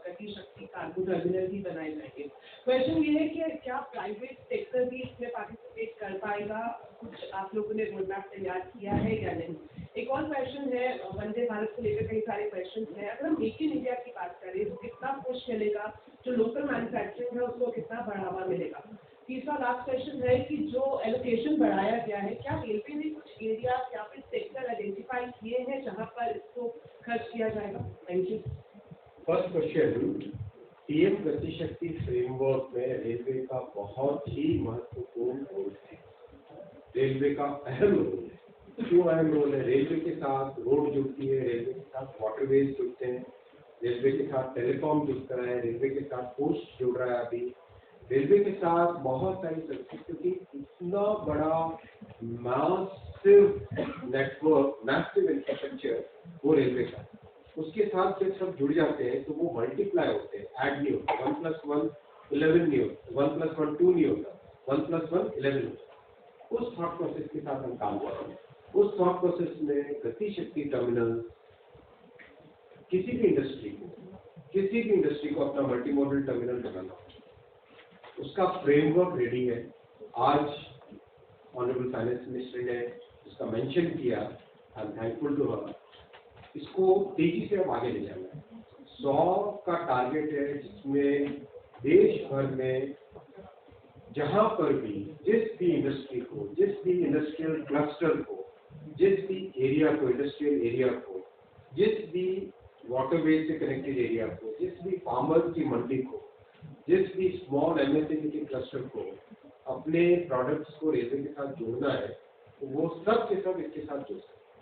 गति शक्ति कार्गो टर्मिनल भी बनाए जाएंगे. क्वेश्चन ये है कि क्या प्राइवेट सेक्टर भी इसमें पार्टिसिपेट कर पाएगा? कुछ आप लोगों ने रोड मैप तैयार किया है या नहीं? एक और क्वेश्चन है, वंदे भारत को लेकर कई सारे क्वेश्चन है. अगर हम मेक इन इंडिया की बात करें तो कितना पुश मिलेगा, जो लोकल मैन्युफैक्चरिंग है उसको कितना बढ़ावा मिलेगा? तीसरा लास्ट क्वेश्चन है कि जो एलोकेशन बढ़ाया गया है, क्या रेलवे ने कुछ एरिया या फिर सेक्टर आइडेंटिफाई किए हैं जहां पर इसको खर्च किया जाएगा? Thank you. First question, PM गति शक्ति फ्रेमवर्क में रेलवे का बहुत ही महत्वपूर्ण रोल है. रेलवे का अहम रोल है. क्यों अहम रोल है? रेलवे के साथ रोड जुड़ती है, रेलवे के साथ वाटरवेज जुड़ते हैं, रेलवे के साथ टेलीकॉम जुड़ता है, रेलवे के साथ पोस्ट जुड़ रहा है. अभी रेलवे के साथ बहुत सारी सर्विसेज, क्योंकि इतना बड़ा मैसिव नेटवर्क, मैसिव इंफ्रास्ट्रक्चर वो रेलवे का, उसके साथ जब सब जुड़ जाते हैं तो वो मल्टीप्लाई होते हैं, ऐड नहीं होते. 1+1 11 नहीं होता, 1+1 2 नहीं होता, 1+1 11 होता. उस थॉट प्रोसेस के साथ हम काम कर रहे हैं. उस थॉट प्रोसेस में गति शक्ति टर्मिनल किसी भी इंडस्ट्री को अपना मल्टी मॉडल टर्मिनल बनाना, उसका फ्रेमवर्क रेडी है. आज ऑनरेबल फाइनेंस मिनिस्टर ने उसका मेंशन किया. I am thankful to her. इसको तेजी से अब आगे ले जाना है. 100 का टारगेट है जिसमें देश भर में जहां पर भी जिस भी इंडस्ट्री को, जिस भी इंडस्ट्रियल क्लस्टर को, जिस भी एरिया को, इंडस्ट्रियल एरिया को, जिस भी वाटरवे से कनेक्टेड एरिया को, जिस भी फार्मर की मंडी को, जिस भी स्मॉल एमएसएमई के क्लस्टर को अपने प्रोडक्ट्स को रेलवे के साथ जोड़ना है, तो वो सब के सब इसके साथ जुड़ सकते हैं.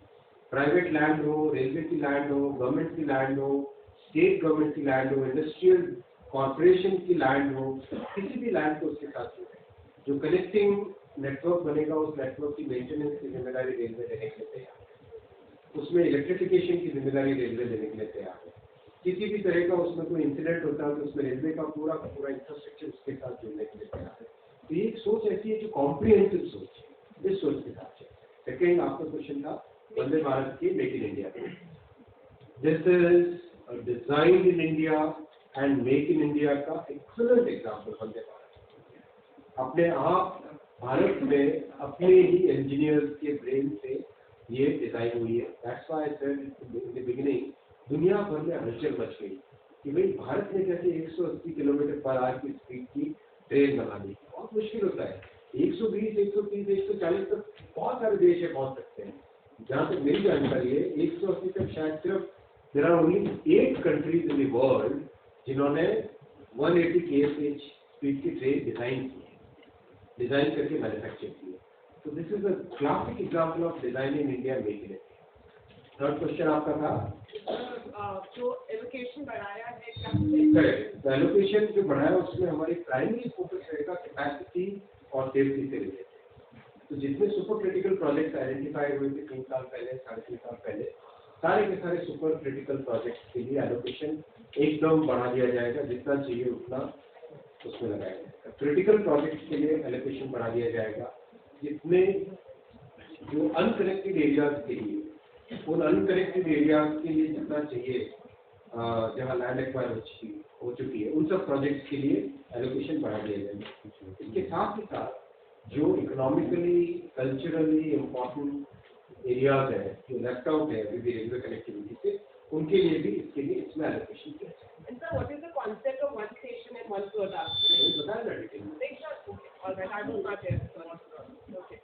प्राइवेट लैंड हो, रेलवे की लैंड हो, गवर्नमेंट की लैंड हो, स्टेट गवर्नमेंट की लैंड हो, इंडस्ट्रियल कॉर्पोरेशन की लैंड हो, किसी भी लैंड को उसके साथ जोड़े. जो कनेक्टिंग नेटवर्क बनेगा उस नेटवर्क की मेंटेनेंस की जिम्मेदारी रेलवे लेने के लिए तैयार है. उसमें इलेक्ट्रिफिकेशन की जिम्मेदारी रेलवे लेने के लिए तैयार है. किसी भी तरह का उसमें कोई इंसिडेंट होता है तो उसमें रेलवे का पूरा इंफ्रास्ट्रक्चर उसके साथ जुड़ने के लिए तैयार है. तो ये एक सोच ऐसी है जो कॉम्प्रिहेंसिव सोच है. इस सोच के साथ है. सेकेंड आपका क्वेश्चन था वंदे भारत की make in India. This is design in India and make in India का एक्सीलेंट एग्जाम्पल. वंदे भारत अपने आप भारत में अपने ही इंजीनियर्स के ब्रेन से ये डिजाइन हुई है। That's why I said in the beginning, दुनिया भर में हलचल मच गई कि भाई भारत ने कैसे 180 किलोमीटर पर आवर की स्पीड की ट्रेन बना दी। बहुत मुश्किल होता है, 120, 130, 140 तक बहुत सारे देश है पहुंच सकते हैं। जहाँ तक मेरी जानकारी है 180 तक शायद सिर्फ there are only 8 countries in the world जिन्होंने 180 kph स्पीड की ट्रेन डिजाइन की है, डिजाइन करके मैन्युफैक्चर की है। तो this is a classic example of design in India make in India. Third question आपका था जो एलोकेशन बढ़ाया है क्या? करेक्ट, एलोकेशन जो बढ़ाया उसमें हमारी प्राइमरी फोकस रहेगा कैपेसिटी और सेफ्टी से रिलेटेड। तो जितने सुपर क्रिटिकल प्रोजेक्ट आइडेंटिफाई हुए थे 3 साल पहले, 3.5 साल पहले, सारे के सारे सुपर क्रिटिकल प्रोजेक्ट के लिए एलोकेशन एकदम बढ़ा दिया जाएगा, जितना चाहिए उतना उसमें लगाया जाएगा। क्रिटिकल प्रोजेक्ट के लिए एलोकेशन बढ़ा दिया जाएगा, जितने जो अनकनेक्टेड एरियाज के लिए, उन अनकनेक्टेड एरियाज के लिए जितना चाहिए जहाँ लैंड एक्वायर हो चुकी है, उन सब प्रोजेक्ट्स के लिए एलोकेशन बढ़ा दिया जाएगा। इसके साथ ही साथ जो इकोनॉमिकली कल्चरली इम्पोर्टेंट एरियाज है जो लेफ्ट आउट है अभी भी रेलवे कनेक्टिविटी से, उनके लिए भी इसके लिए इसमें एलोकेशन किया जाए। What is the concept of one station and one product? बताया ना डिटेल में। All right, I was not there. Okay.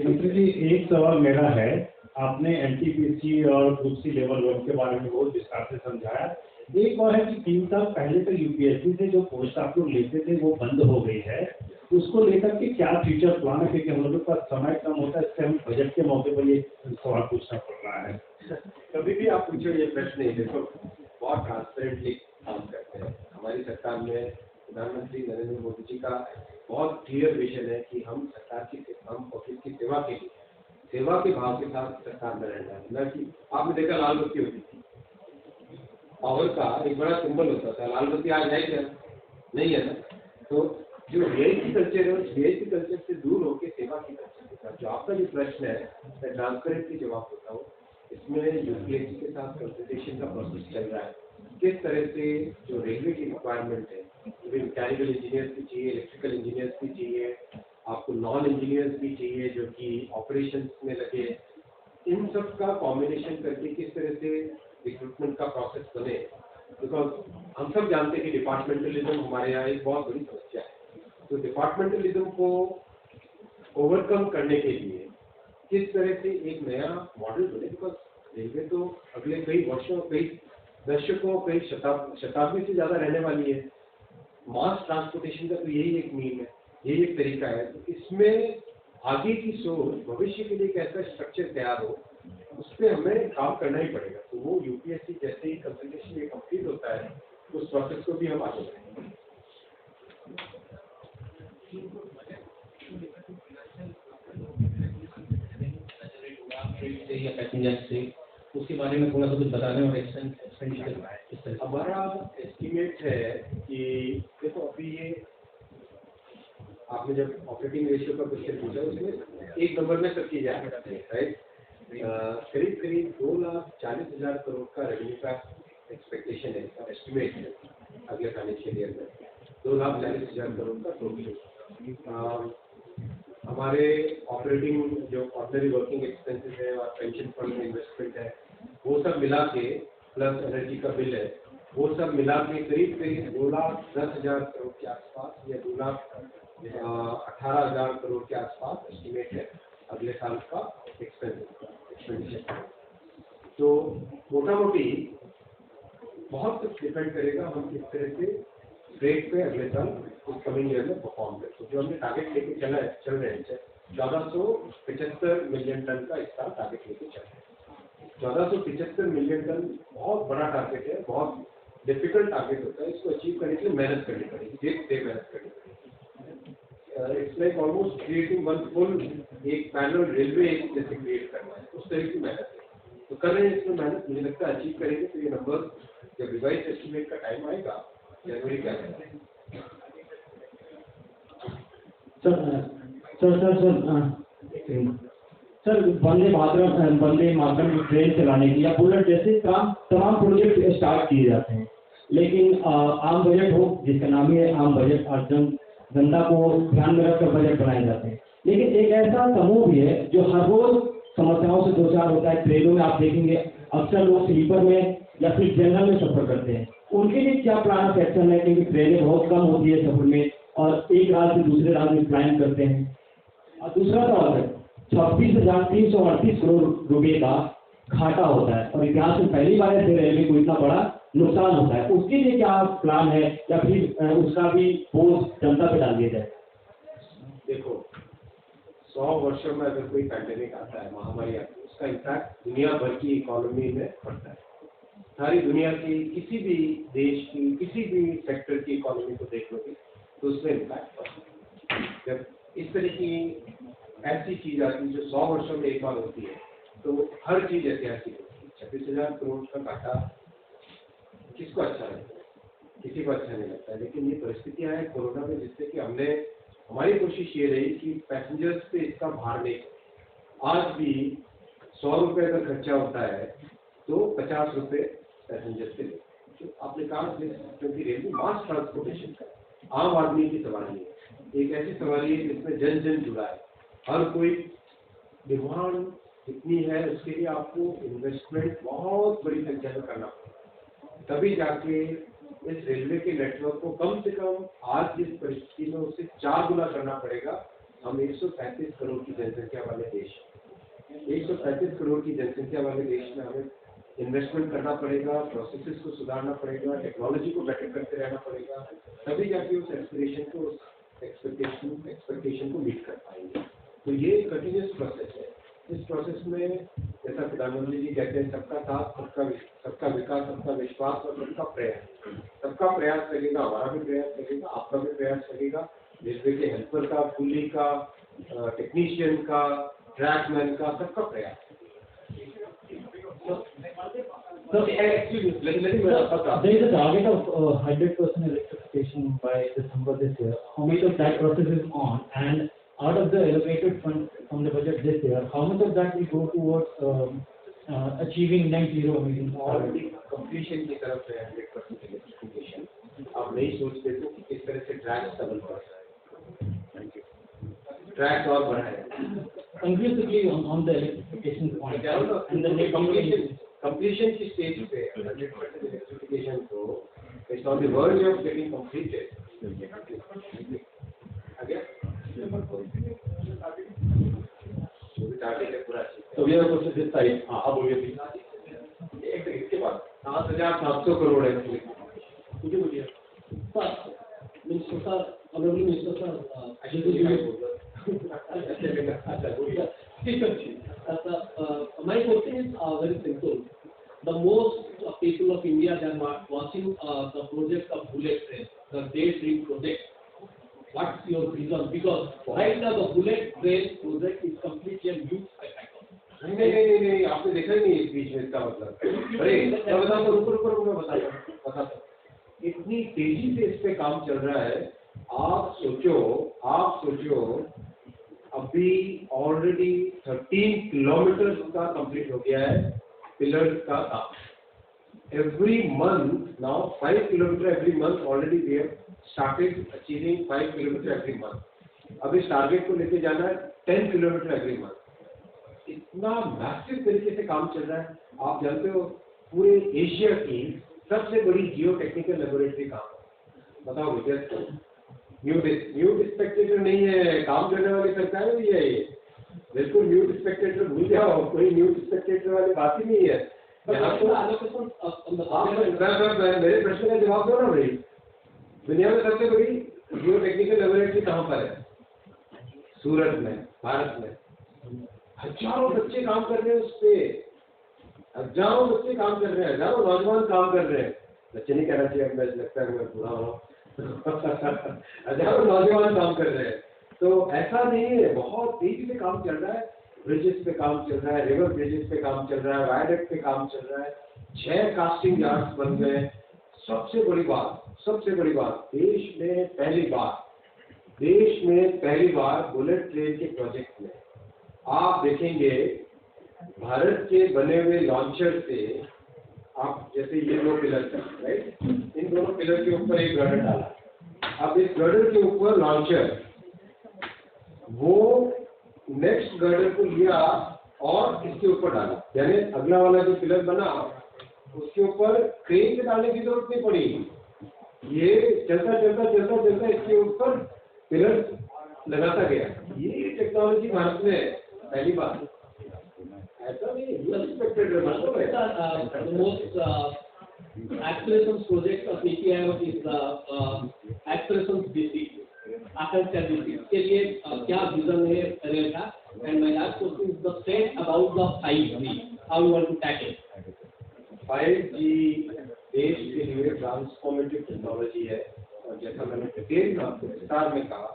मंत्री जी, एक सवाल मेरा है, आपने एनटीपीसी और दूसरी लेवल 1 के बारे में बहुत विस्तार से समझाया। एक और है कि 3 साल पहले तक यूपीएससी से जो पोस्ट आप लोग लेते थे वो बंद हो गई है, उसको लेकर के क्या फ्यूचर प्लान है? क्योंकि हम लोगों के पास समय कम होता है, इससे हम बजट के मौके पर ये सवाल पूछना पड़ रहा है। कभी भी आप पूछो ये प्रश्न नहीं, देखो बहुत ट्रांसपेरेंटली काम करते हैं। हमारी सरकार में प्रधानमंत्री नरेंद्र मोदी जी का बहुत क्लियर विजन है कि हम सरकार की, हम पब्लिक की सेवा के लिए, सेवा के भाव के साथ सरकार में रहना है। न कि आपने देखा लाल बत्ती होती थी, पावर का एक बड़ा सिंबल होता था, लाल बत्ती आज है क्या? नहीं है ना। तो जो वीआईपी कल्चर है उस वीआईपी कल्चर से दूर होकर सेवा की कल्चर के साथ, जो आपका जो प्रश्न है मैं ट्रांसपेरेंटली जवाब देता हूँ। इसमें यूपीएससी के साथ कंसल्टेशन का प्रोसेस चल रहा है, किस तरह से जो रेलवे की रिक्वायरमेंट है, मैकेनिकल इंजीनियर्स भी चाहिए, इलेक्ट्रिकल इंजीनियर्स भी चाहिए, आपको नॉन इंजीनियर्स भी चाहिए जो कि ऑपरेशंस में लगे, इन सब का कॉम्बिनेशन करके किस तरह से रिक्रूटमेंट का प्रोसेस बने। बिकॉज हम सब जानते हैं कि डिपार्टमेंटलिज्म हमारे यहाँ एक बहुत बड़ी समस्या है। तो डिपार्टमेंटलिज्म को ओवरकम करने के लिए किस तरह से एक नया मॉडल बने, बिकॉज रेलवे तो अगले कई वर्षों, कई दशकों, कई शताब्दी से ज़्यादा रहने वाली है। मास ट्रांसपोर्टेशन का तो यही एक मीन है, यही एक तरीका है। तो इसमें आगे की सोच, भविष्य के लिए एक ऐसा स्ट्रक्चर तैयार हो, उस पर हमें काम करना ही पड़ेगा। तो वो यूपीएससी जैसे ही कंसल्टेशन ये कंप्लीट होता है, उस प्रोसेस को भी हम आगे बढ़ेंगे। या पैसेंजर से, उसके बारे में थोड़ा सा कुछ बता दें और एक्सपेंडिचर। हमारा एस्टिमेट है कि देखो अभी ये आपने जब ऑपरेटिंग रेशियो का क्वेश्चन पूछा उसमें एक नंबर में सब चीजें आ सकती है, राइट। करीब करीब 2,40,000 करोड़ का रेवेन्यू का एक्सपेक्टेशन है, एस्टिमेट है अगले फाइनेंशियल ईयर में। 2,40,000 करोड़ का टोटल। हमारे ऑपरेटिंग जो ऑर्डिनरी वर्किंग एक्सपेंसेस है और पेंशन फंड में इन्वेस्टमेंट है, वो सब मिला के प्लस एनर्जी का बिल है, वो सब मिला के करीब करीब 2,10,000 करोड़ के आसपास या 2,18,000 करोड़ के आसपास एस्टिमेट है अगले साल का एक्सपेंडिचर। तो मोटा मोटी बहुत कुछ डिपेंड करेगा हम किस तरह से रेट पे अगले साल इस कमिंग ईयर में परफॉर्म करें। तो जो हमने टारगेट लेके चल रहे हैं 1475 मिलियन टन का इस साल टारगेट लेके चल रहे हैं। 1475 मिलियन टन बहुत बड़ा टारगेट है, बहुत डिफिकल्ट टारगेट होता है। इसको अचीव करने के लिए मेहनत करनी पड़ेगी, देर से मेहनत करनी पड़ेगी। It's like almost creating one full एक पैरेलल रेलवे जैसे क्रिएट करना है, उस तरह की मेहनत है। तो कर रहे हैं इसमें मेहनत, मुझे लगता है अचीव करेंगे। तो ये नंबर जब रिवाइज एस्टिमेट का टाइम आएगा जनवरी का सर वंदे मातरम ट्रेन चलाने की या बुलेट जैसे तमाम प्रोजेक्ट स्टार्ट किए जाते हैं, लेकिन आम बजट हो, जिसका नाम ही है आम बजट, और जनता को ध्यान में रखकर बजट बनाए जाते हैं। लेकिन एक ऐसा समूह भी है जो हर रोज समस्याओं से दो चार होता है। ट्रेनों में आप देखेंगे अक्सर लोग स्लीपर में या फिर जनरल में सफर करते हैं, उनके लिए क्या प्लान ऑफ एक्शन है? क्योंकि ट्रेनें बहुत कम होती है सफर में और एक राज्य से दूसरे राज्य में प्लान करते हैं। और दूसरा सवाल है, 36,338 करोड़ रुपए का घाटा होता है और इतिहास में पहली बार ऐसे रेलवे को इतना बड़ा नुकसान होता है। उसके लिए क्या प्लान है या फिर उसका भी बोझ जनता पे डाल दिया जाए? देखो, 100 वर्षों में अगर कोई पैंडेमिक आता है, महामारी आती है, उसका इम्पैक्ट दुनिया भर की इकोनॉमी में पड़ता है। सारी दुनिया की किसी भी देश की किसी भी सेक्टर की इकोनॉमी को देख लोगे तो उसमें इम्पैक्ट पड़ता है। जब इस तरह की ऐसी चीज आती है जो 100 वर्षों में एक बार होती है तो हर चीज ऐतिहासिक होती है। 26,000 करोड़ का घाटा किसको अच्छा लगता है? किसी को अच्छा नहीं लगता है। लेकिन ये परिस्थितियां हैं कोरोना में जिससे कि हमारी कोशिश ये रही कि पैसेंजर्स पे इसका भार नहीं। आज भी 100 रुपये अगर खर्चा होता है तो 50 रुपये पैसेंजर से ले। जो आपने कहा क्योंकि रेलवे मास ट्रांसपोर्टेशन का आम आदमी की सवारी है, एक ऐसी सवारी है जिसमें जन जन जुड़ा है। हर कोई डिमांड इतनी है, उसके लिए आपको इन्वेस्टमेंट बहुत बड़ी संख्या में करना पड़ेगा, तभी जाके इस रेलवे के नेटवर्क को कम से कम आज जिस परिस्थिति में उससे 4 गुना करना पड़ेगा। हम 135 करोड़ की जनसंख्या वाले देश, 135 करोड़ की जनसंख्या वाले देश में हमें इन्वेस्टमेंट करना पड़ेगा, प्रोसेसेस को सुधारना पड़ेगा, टेक्नोलॉजी को बेटर करते रहना पड़ेगा, तभी जाके उस एस्पिरेशन को, उस एक्सपेक्टेशन को मीट कर पाएंगे। तो ये कंटिन्यूस प्रोसेस है। इस प्रोसेस में जैसा प्रधानमंत्री जी कहते हैं, सबका साथ, सबका विकास, सबका विश्वास और सबका प्रयास। सबका प्रयास लगेगा, हमारा भी प्रयास लगेगा, आपका भी प्रयास लगेगा, रेलवे के हेल्पर का, कूली का, टेक्नीशियन का, ट्रैकमैन का, सबका प्रयास। There is a target of 100% electrification by December this year. How much of that process is on? And out of the allocated fund from the budget this year, how much of that will go towards achieving net zero emission? Already completion की तरफ है 100% electrification. आप नहीं सोचते थे कि किस तरह से ट्रैक डबल बढ़ रहा है, ट्रैक और बढ़ाए Conclusively on the electrification point and the net completion की स्टेज पे 100% इलेक्ट्रिफिकेशन को it's on the verge of getting completed. तो ये क्वेश्चन दिस साइड। हाँ, अब बोलिए प्लीज। एक इसके बाद 7,700 करोड़ है। बोलिए Minister sir, honorable Minister sir, my question is very simple. The most people of India, they are watching the project of bullet train, the Daydream project. What's your vision? Because right now the bullet train project is completely a youth factor. नहीं, आपने देखा ही नहीं इस बीच में इसका मतलब। अरे मैं बताता हूँ, रुको मैं बताता हूँ। इतनी तेजी से इस पे काम चल रहा है। आप सोचो अभी ऑलरेडी 13 किलोमीटर का कंप्लीट हो गया है पिलर्स का काम। Every month now 5 kilometre every month already we have started achieving 5 kilometre every month. अब इस टारगेट को लेके जाना है 10 किलोमीटर एवरी मंथ। इतना मैसिव तरीके से काम चल रहा है। आप जानते हो पूरे एशिया की सबसे बड़ी जियो टेक्निकल लेबोरेटरी कहाँ? बताओ मुझे। न्यू स्पेक्टेटर नहीं है, काम करने वाली सरकार भी है। ये बिल्कुल न्यू स्पेक्टेटर भूल जाओ, कोई न्यू स्पेक्टेटर वाली बात ही नहीं है। मेरे प्रश्न का जवाब दो ना भाई। दुनिया में सबसे बड़ी जियो टेक्निकल लेबोरेटरी कहाँ पर है? सूरत में, भारत में। हजारों बच्चे काम कर रहे हैं उस पे, हजारों बच्चे काम कर रहे हैं, हजारों नौजवान काम कर रहे हैं। बच्चे नहीं कहना चाहिए, मुझे लगता है मैं पूरा हूँ। हजारों नौजवान काम कर रहे हैं। तो ऐसा नहीं है, बहुत तेजी से काम चल रहा है। ब्रिजेस पे काम चल रहा है, रिवर ब्रिजेस पे काम चल रहा है, वायडक्ट पे काम चल रहा है। 6 कास्टिंग यार्ड्स बन गए। सबसे बड़ी बात देश में पहली बार बुलेट ट्रेन के प्रोजेक्ट में आप देखेंगे भारत के बने हुए लॉन्चर से आप जैसे ये 2 पिलर है राइट, इन दोनों पिलर के ऊपर एक गर्डर डाला। अब इस गर्डर के ऊपर लॉन्चर, वो नेक्स्ट गर्डर को लिया और इसके ऊपर डाला, यानी अगला वाला जो पिलर बना उसके ऊपर क्रेन के डालने की जरूरत नहीं पड़ी। ये चलता चलता चलता चलता इसके ऊपर पिलर लगाता गया। ये टेक्नोलॉजी भारत में पहली बार, ऐसा नहीं अनएक्सपेक्टेड है। most aspirations project of API is the aspirations district, Akanksha district के लिए क्या विजन है रेल का? And my last question is the state about the 5G, how you want to tackle? 5G देश के लिए ट्रांसफॉर्मेटिव टेक्नोलॉजी है, और जैसा मैंने डिटेल में आपको विस्तार में कहा,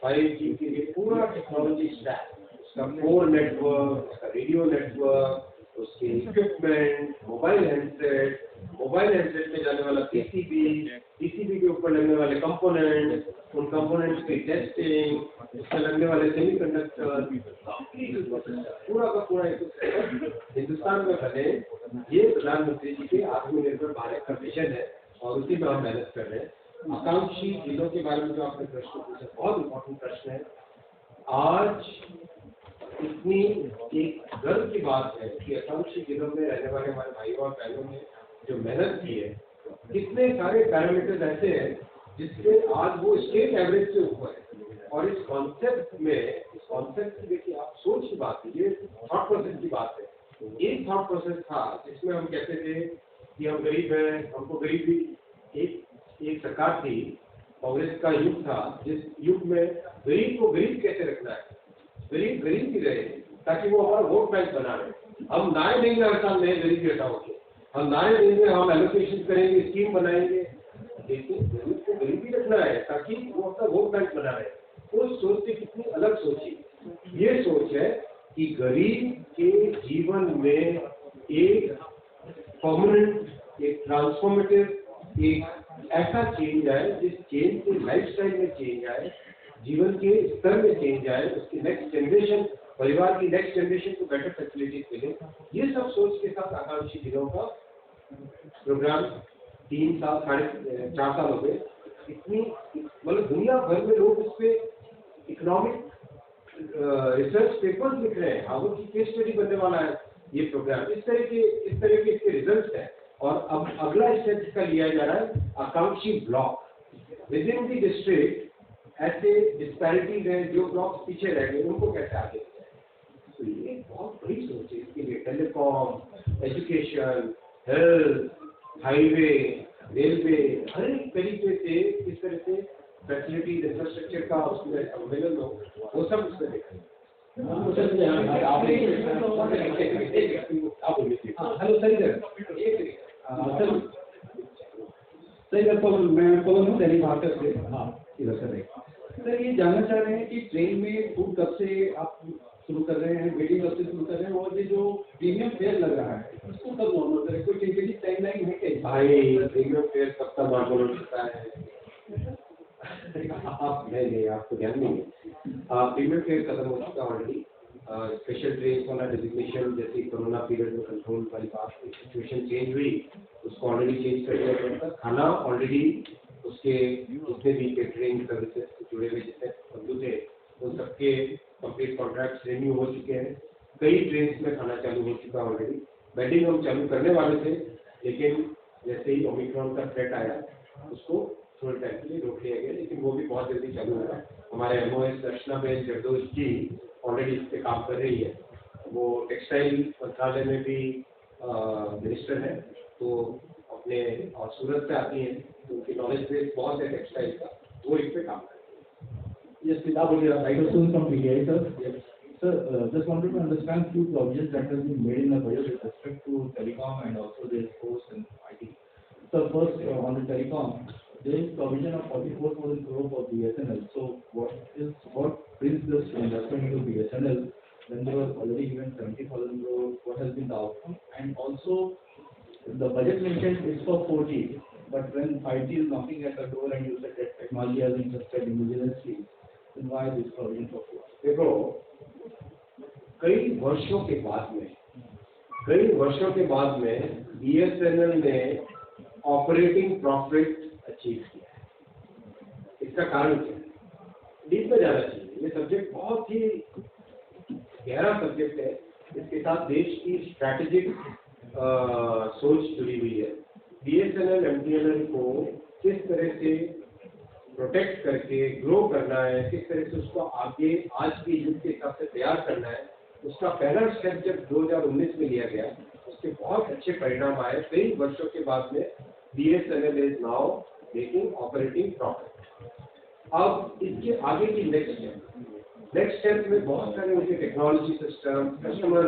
5G के लिए पूरा टेक्नोलॉजी स्टैक, उसका कोर नेटवर्क, उसका रेडियो नेटवर्क, उसके इक्विपमेंट, मोबाइल हैंडसेट में जाने वाला पीसीबी के ऊपर लगने वाले कंपोनेंट, उन कंपोनेंट्स की टेस्टिंग, उसमें लगने वाले सेमीकंडक्टर, पूरा का पूरा हिंदुस्तान में बने, ये प्रधानमंत्री जी के आत्मनिर्भर भारत का विजन है, और उसी में हम मेहनत कर रहे हैं। आकांक्षी जिलों के बारे में जो आपने प्रश्न पूछा, बहुत इम्पोर्टेंट प्रश्न है। आज इतनी एक गर्व की बात है कि आकांक्षी जिलों में रहने वाले हमारे भाई और बहनों ने जो मेहनत की है, कितने सारे पैरामीटर्स ऐसे हैं जिससे आज वो स्टेट एवरेज से ऊपर है। और इस कॉन्सेप्ट की देखिए, आप सोच की बात है, ये थॉट प्रोसेस की बात है। एक थॉट प्रोसेस था जिसमें हम कहते थे कि हम गरीब हैं, हमको गरीबी, एक सरकार थी, कांग्रेस का युग था, जिस युग में गरीब को गरीब कैसे रखना है, गरीब ही रहे, ताकि वो हमारा वोट बैंक बना रहे। हम नारे देंगे हर साल नए गरीब के हटाओगे, हम नारे देंगे, हम एलोकेशन करेंगे, स्कीम बनाएंगे, लेकिन गरीब को गरीब ही रखना है ताकि वो अपना वोट बैंक बना रहे। उस सोच से कितनी अलग सोची, ये सोच है कि गरीब के जीवन में एक परमानेंट, एक ट्रांसफॉर्मेटिव, एक ऐसा चेंज आए जिस चेंज से लाइफस्टाइल में चेंज आए, जीवन के स्तर में चेंज आए, उसकी नेक्स्ट जनरेशन, परिवार की नेक्स्ट जनरेशन को बेटर फैसिलिटीज मिले। ये सब सोच के साथ आकांक्षी जिलों का प्रोग्राम 3 साल, 4.5 साल हो गए। इतनी मतलब दुनिया भर में लोग इस पे इकोनॉमिक रिसर्च पेपर्स लिख रहे हैं, हार्वर्ड की केस स्टडी बनने वाला है ये प्रोग्राम। इस तरह के इसके रिजल्ट्स हैं। और अब अगला स्टेप इसका लिया जा रहा है आकांक्षी block with in the district. ऐसे डिस्पैरिटीज हैं, जो ब्लॉक्स पीछे रह गए उनको कैसे आगे जाए, तो ये बहुत बड़ी सोच है। इसके लिए telecom, education, health, highway, railway, हर एक तरीके से किस तरह से फैसिलिटीज, इंफ्रास्ट्रक्चर का उसमें अवेलेबल हो, वो सब उसमें देखा है। हेलो सर, मैं पवन हूँ, दिल्ली भास्कर से। हाँ इधर सर, ये जानना चाह रहे हैं कि ट्रेन में फूड कब से आप शुरू कर रहे हैं, वेटिंग कब से शुरू कर रहे हैं, और ये जो प्रीमियम फेयर लग रहा है उसको कब नॉर्मल करें, कोई टेंटेटिव टाइमलाइन है क्या? भाई प्रीमियम फेयर कब तक नॉर्मल हो सकता है? आप नहीं, आपको ध्यान नहीं है। प्रीमियम फेयर खत्म हो चुका ऑलरेडी। स्पेशल ट्रेन वाला डेजिग्नेशन, जैसे कोरोना पीरियड में कंट्रोल वाली बात, सिचुएशन चेंज हुई, उसको ऑलरेडी चेंज कर दिया गया था। खाना ऑलरेडी उसके जितने भी केटरिंग सर्विसेज से जुड़े हुए जितने बंधु थे, उन सबके कंप्लीट कॉन्ट्रैक्ट रिन्यू हो चुके हैं। कई ट्रेन में खाना चालू हो चुका ऑलरेडी। बेडिंग हम चालू करने वाले थे, लेकिन जैसे ही ओमिक्रॉन का थ्रेट आया, उसको थोड़े टाइम के लिए रोक लिया गया, लेकिन वो भी बहुत जल्दी चालू होगा। हमारे एमओएस दर्शनाबेन जरदोश जी ऑलरेडी इस पर काम कर रही है। वो टेक्सटाइल मंत्रालय में भी मिनिस्टर है, तो अपने और सूरत से आती हैं, तो उनकी नॉलेज बेस बहुत है टेक्सटाइल का, वो इस पे काम करते हैं। Yes, I will soon come to here, sir. Yes. Sir, just wanted to understand few provisions that have been made in the budget with respect to telecom and also the sports and IT. So first, on the telecom, there is provision of 44,000 crore for BSNL. So what brings this investment into BSNL when they were already given 70,000 crore? What has been the outcome? And also, the budget mentioned is for 4G, but when 5G is knocking at the door and you said that technology has been tested indigenously, then why this provision for 4G? देखो, कई वर्षों के बाद में BSNL ने operating profit achieve किया है। इसका कारण क्या है? डीप में जाना चाहिए, ये सब्जेक्ट बहुत ही गहरा सब्जेक्ट है। इसके साथ देश की स्ट्रैटेजिक सोच जुड़ी हुई है। BSNL MTNL को किस तरह से प्रोटेक्ट करके ग्रो करना है, किस तरह से उसको आगे आज के युग के हिसाब से तैयार करना है, उसका पहला स्टेप जब 2019 में लिया गया, उसके बहुत अच्छे परिणाम आए। कई वर्षों के बाद में BSNL is now making operating profit. अब इसके आगे की नेक्स्ट स्टेप में बहुत सारे उनके टेक्नोलॉजी सिस्टम, कस्टमर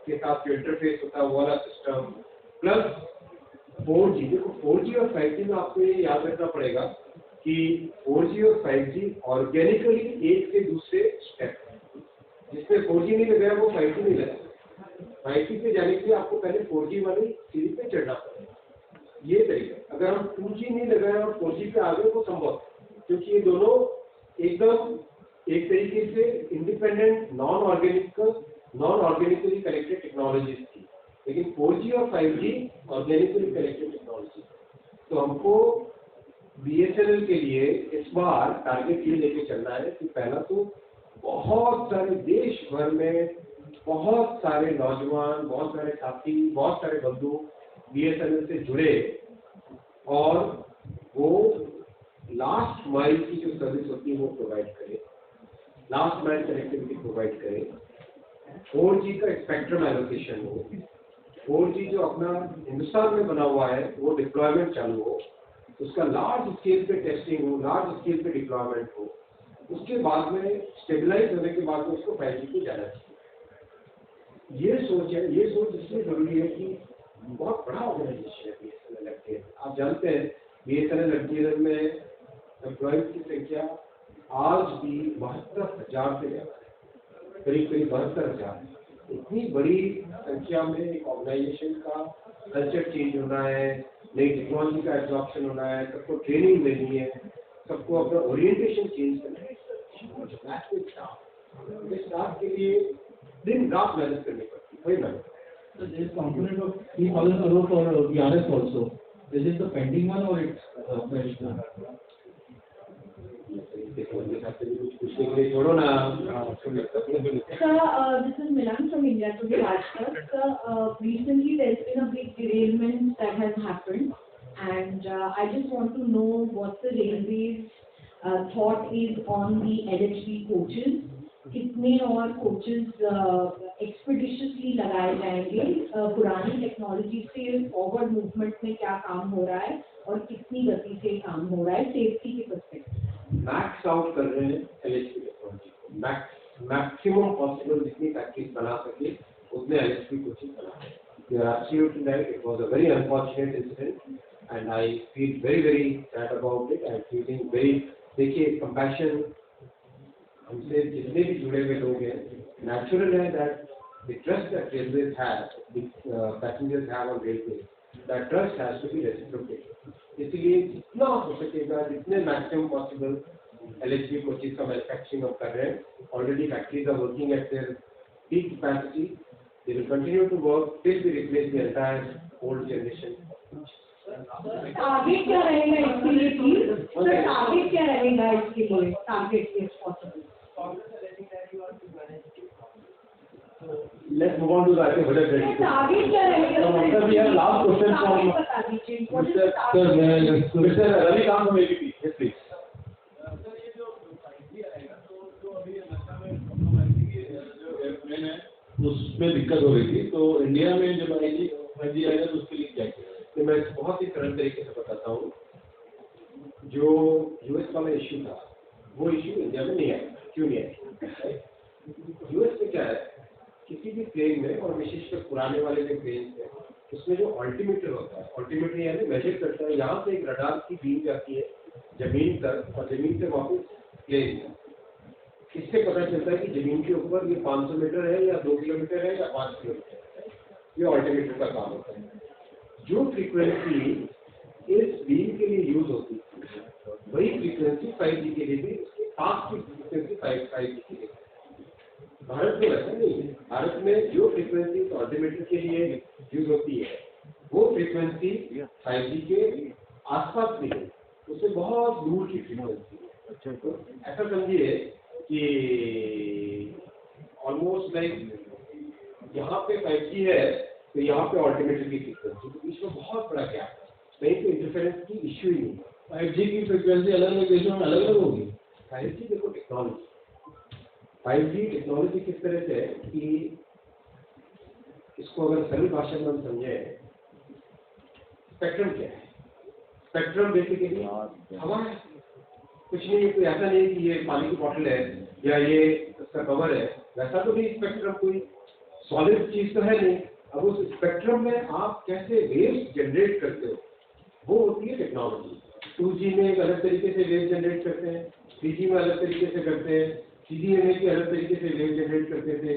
के साथ जो इंटरफेस होता है वो वाला सिस्टम, प्लस 4G। देखो 4G और 5G में आपको ये याद रखना पड़ेगा कि 4G और 5G ऑर्गेनिकली एक से दूसरे स्टेप है। जिसमें 4G नहीं लगाया वो 5G नहीं लगा। 5G पे जाने के लिए आपको पहले 4G वाली सीढ़ी पे चढ़ना पड़ेगा। ये तरीका, अगर हम 2G नहीं लगाए और 4G पे आ गए तो संभव है, क्योंकि ये दोनों एकदम एक तरीके से independent non organically connected technologies थी। लेकिन 4G और 5G ऑर्गेनिकली कनेक्टेड टेक्नोलॉजी। तो हमको BSNL के लिए इस बार टारगेट ये लेके चलना है कि पहला तो बहुत सारे देश भर में बहुत सारे नौजवान, बहुत सारे साथी, बहुत सारे बंधु BSNL से जुड़े और वो लास्ट माइल की जो सर्विस होती है वो प्रोवाइड करें, लास्ट माइल कनेक्टिविटी प्रोवाइड करें। 4G का स्पेक्ट्रम एलोकेशन हो, 4G जो अपना हिंदुस्तान में बना हुआ है वो डिप्लॉयमेंट चालू हो, उसका लार्ज स्केल पे टेस्टिंग हो, लार्ज स्केल पे डिप्लॉयमेंट हो, उसके बाद में स्टेबलाइज होने के बाद में उसको 5G पे जाना चाहिए। ये सोच है, ये सोच इसलिए जरूरी है कि बहुत बड़ा ऑर्गेनाइजेशन है BSNL MTNL। आप जानते हैं BSNL MTNL में एम्प्लॉयज की संख्या आज भी 72,000 से ज्यादा है, करीब 72,000। इतनी बड़ी संख्या में एक ऑर्गेनाइजेशन का कल्चर चेंज होना है, नई टेक्नोलॉजी का एडॉप्शन होना है, सबको ट्रेनिंग देनी है, सबको अपना ओरिएंटेशन चेंज करना है। स्टाफ के लिए दिन रात मेहनत करनी पड़ती है, वही मेहनत। So there is component of 3,000 crore for BRS also. Is it the pending one or it's fresh one? छोड़ो ना। Sir, this is Milan from India Today Rajkot. Sir, recently there's been a big derailment that has happened, and I just want to know what the railway's thought is on the LHB coaches. कितने और coaches एक्सपेडिशसली लगाए जाएंगे, पुरानी technology से forward movement में क्या काम हो रहा है और कितनी गति से काम हो रहा है सेफ्टी के पर्सपेक्टिव। मैक्स आउट कर रहे हैं LHB टेक्नोलॉजी को, मैक्सिमम पॉसिबल जितनी प्रैक्टिस बना सके उतने LHB कोचेस बनाए। You are absolutely right. It was a very unfortunate incident, and I feel very sad about it. I am feeling very, देखिए compassion हमसे जितने भी जुड़े हुए लोग हैं, नेचुरल है that the trust that railways have, passengers have on railway, that trust has to be reciprocated. इसलिए जितना हो सकेगा, जितने मैक्सिमम पॉसिबल LHB कोचेस का मैन्युफैक्चरिंग हम कर रहे हैं। Already factories are working at their peak capacity, they will continue to work till we replace the entire old generation. Target क्या रहेगा इसके लिए प्लीज? सर टारगेट क्या रहेगा इसके लिए? Target if possible. Let's move on to the budget rate. Target क्या रहेगा? Sir, we have last question from बता दीजिए। Mr. Ravikant from ABP. Yes, please. उसमें दिक्कत हो रही थी, तो इंडिया में जब 5G आएगा तो उसके लिए क्या किया? तो मैं बहुत ही सरल तरीके से बताता हूँ। जो US वाला इश्यू था, वो इश्यू इंडिया में नहीं आया। क्यों नहीं आया? US में क्या है, किसी भी प्लेन में, और विशेषकर पुराने वाले जो प्लेन है, उसमें जो अल्टीमीटर होता है, अल्टीमीटर यानी मेजर करता है, यहाँ से एक रडार की बीम जाती है जमीन तक और जमीन से वापस प्लेन में। इससे पता चलता है कि जमीन के ऊपर ये 500 मीटर है या 2 किलोमीटर है या 5 किलोमीटर है। ये अल्टीमीटर का काम होता है। जो फ्रीक्वेंसी इस बीम के लिए यूज होती है, वही फ्रीक्वेंसी 5G के लिए भी, उसके पास की फ्रीक्वेंसी 5G के लिए। भारत में वैसा नहीं है। भारत में जो फ्रीक्वेंसी अल्टीमीटर के लिए यूज होती है वो फ्रीक्वेंसी 5G के आसपास नहीं है, उससे बहुत दूर की फ्रीक्वेंसी है। तो ऐसा समझिए कि ऑलमोस्ट लाइक यहाँ पे 5G है तो यहाँ पे ऑल्टरनेटिव की फ्रीक्वेंसी, तो बीच में बहुत बड़ा गैप है, नहीं तो इंटरफेरेंस की इश्यू ही नहीं। 5G की फ्रीक्वेंसी अलग अलग देशों में अलग अलग होगी। 5G देखो टेक्नोलॉजी, 5G टेक्नोलॉजी किस तरह से है कि इसको अगर सरल भाषा में हम समझे, स्पेक्ट्रम क्या है? स्पेक्ट्रम बेसिकली हवा है, कुछ नहीं, कोई ऐसा नहीं कि ये पानी की बोतल है या ये उसका कवर है, वैसा तो नहीं। स्पेक्ट्रम कोई सॉलिड चीज तो है नहीं। अब उस स्पेक्ट्रम में आप कैसे वेव्स जनरेट करते हो, वो होती है टेक्नोलॉजी। 2G में एक अलग तरीके से वेव जनरेट करते हैं, 3G में अलग तरीके से करते हैं, CDMA की अलग तरीके से वेव जनरेट करते थे,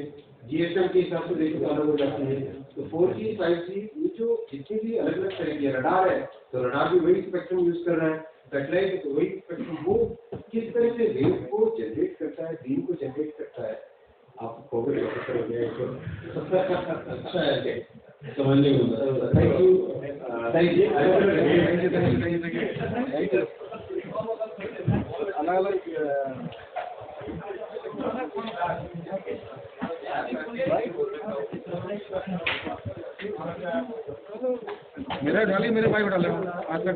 GSM के हिसाब से देखो तो अलग हो जाती है। तो 4G 5G ये जो जितनी भी अलग अलग तरह की रडार है, तो रडार भी वही स्पेक्ट्रम यूज कर रहा है, सैटेलाइट है तो वही स्पेक्ट्रम, वो किस तरह से वेव को जनरेट करता है, बीम को जनरेट करता है। आप कोविड ऑफिसर हो गए तो अच्छा है, समझने को मिला। Thank you. मेरा डाली, मेरे भाई डाले आज तक